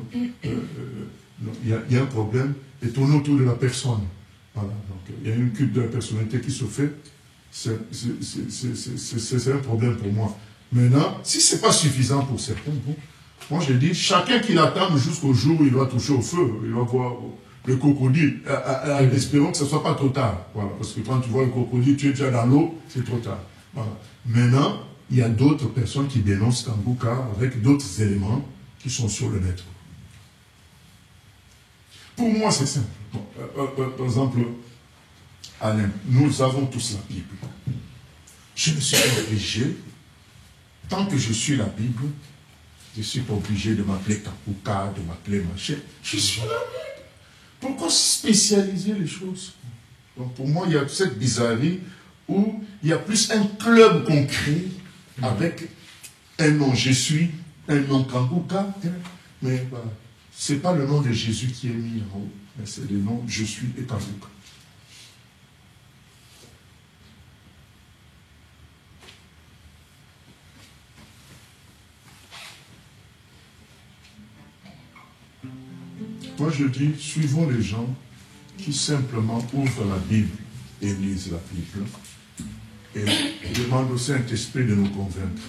Speaker 3: Il y a un problème, et tourner autour de la personne. Voilà, donc il y a une culte de la personnalité qui se fait, c'est un problème pour moi. Maintenant, si ce n'est pas suffisant pour certains, bon, moi je dis, chacun qui l'attend jusqu'au jour où il va toucher au feu, il va voir le crocodile, espérons que ce ne soit pas trop tard. Voilà, parce que quand tu vois le crocodile, tu es déjà dans l'eau, c'est trop tard. Voilà. Maintenant, il y a d'autres personnes qui dénoncent Kanguka avec d'autres éléments qui sont sur le net. Pour moi, c'est simple. Par exemple, Alain, nous avons tous la Bible. Je ne suis pas obligé, tant que je suis la Bible, je ne suis pas obligé de m'appeler Kanguka, de m'appeler machin. Je suis la Bible. Pourquoi spécialiser les choses? Donc pour moi, il y a cette bizarrerie où il y a plus un club concret avec un nom je suis, un nom Kanguka, mais voilà. Ce n'est pas le nom de Jésus qui est mis en haut, mais c'est le nom je suis et Kanguka. Moi je dis, suivons les gens qui simplement ouvrent la Bible et lisent la Bible et demandent au Saint-Esprit de nous convaincre.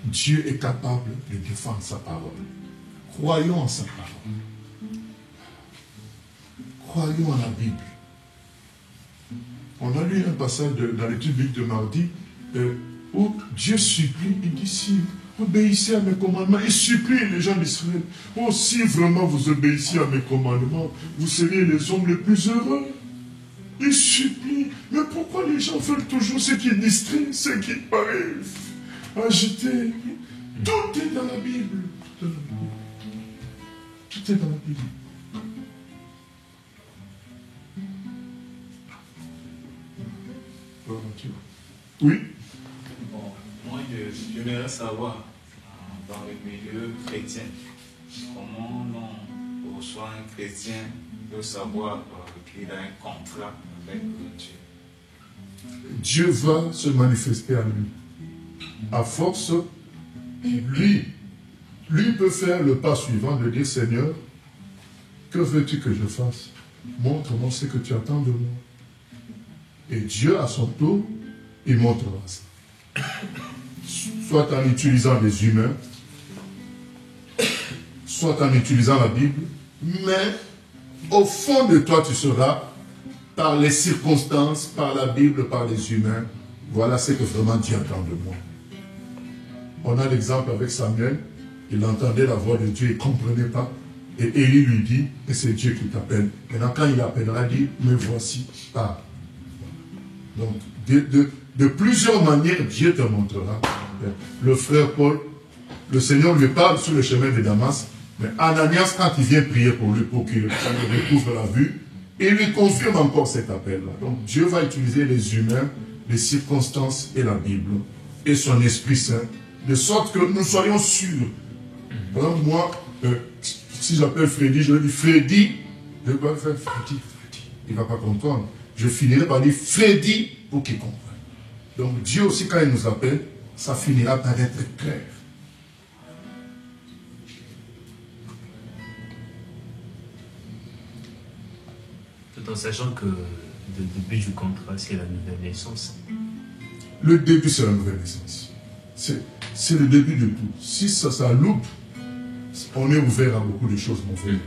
Speaker 3: Dieu est capable de défendre sa parole. Croyons en sa parole. Croyons en la Bible. On a lu un passage dans l'étude biblique de mardi où Dieu supplie, il dit si obéissez à mes commandements, il supplie les gens d'Israël. Oh, si vraiment vous obéissez à mes commandements, vous serez les hommes les plus heureux. Il supplie. Mais pourquoi les gens veulent toujours ce qui distrait, ce qui paraît agité? Tout est dans la Bible. Tout est dans la Bible. Oui.
Speaker 7: Bon, moi, j'aimerais savoir, dans le milieu chrétien, comment on reçoit un chrétien de savoir qu'il a un contrat avec Dieu.
Speaker 3: Dieu va se manifester à lui. À force, lui peut faire le pas suivant de dire, Seigneur, que veux-tu que je fasse? Montre-moi ce que tu attends de moi. Et Dieu, à son tour, il montrera ça. Soit en utilisant des humains, soit en utilisant la Bible, mais au fond de toi, tu seras, par les circonstances, par la Bible, par les humains, voilà ce que vraiment Dieu attend de moi. On a l'exemple avec Samuel, il entendait la voix de Dieu, il ne comprenait pas, et Élie lui dit, et c'est Dieu qui t'appelle. Maintenant, quand il appellera, il dit, me voici, parle. Donc, de plusieurs manières, Dieu te montrera. Le frère Paul, le Seigneur lui parle sur le chemin de Damas, mais Ananias, quand il vient prier pour lui, pour qu'il recouvre la vue, il lui confirme encore cet appel-là. Donc, Dieu va utiliser les humains, les circonstances et la Bible, et son Esprit Saint, de sorte que nous soyons sûrs. Par exemple, moi, si j'appelle Freddy, je lui dis Freddy, je vais pas faire Freddy. Il ne va pas comprendre. Je finirai par dire Freddy pour qu'il comprenne. Donc Dieu aussi, quand il nous appelle, ça finira par être clair.
Speaker 2: Tout en sachant que le début du contrat, c'est la nouvelle naissance.
Speaker 3: Le début, c'est la nouvelle naissance. C'est le début de tout. Si ça loupe, on est ouvert à beaucoup de choses mauvaises.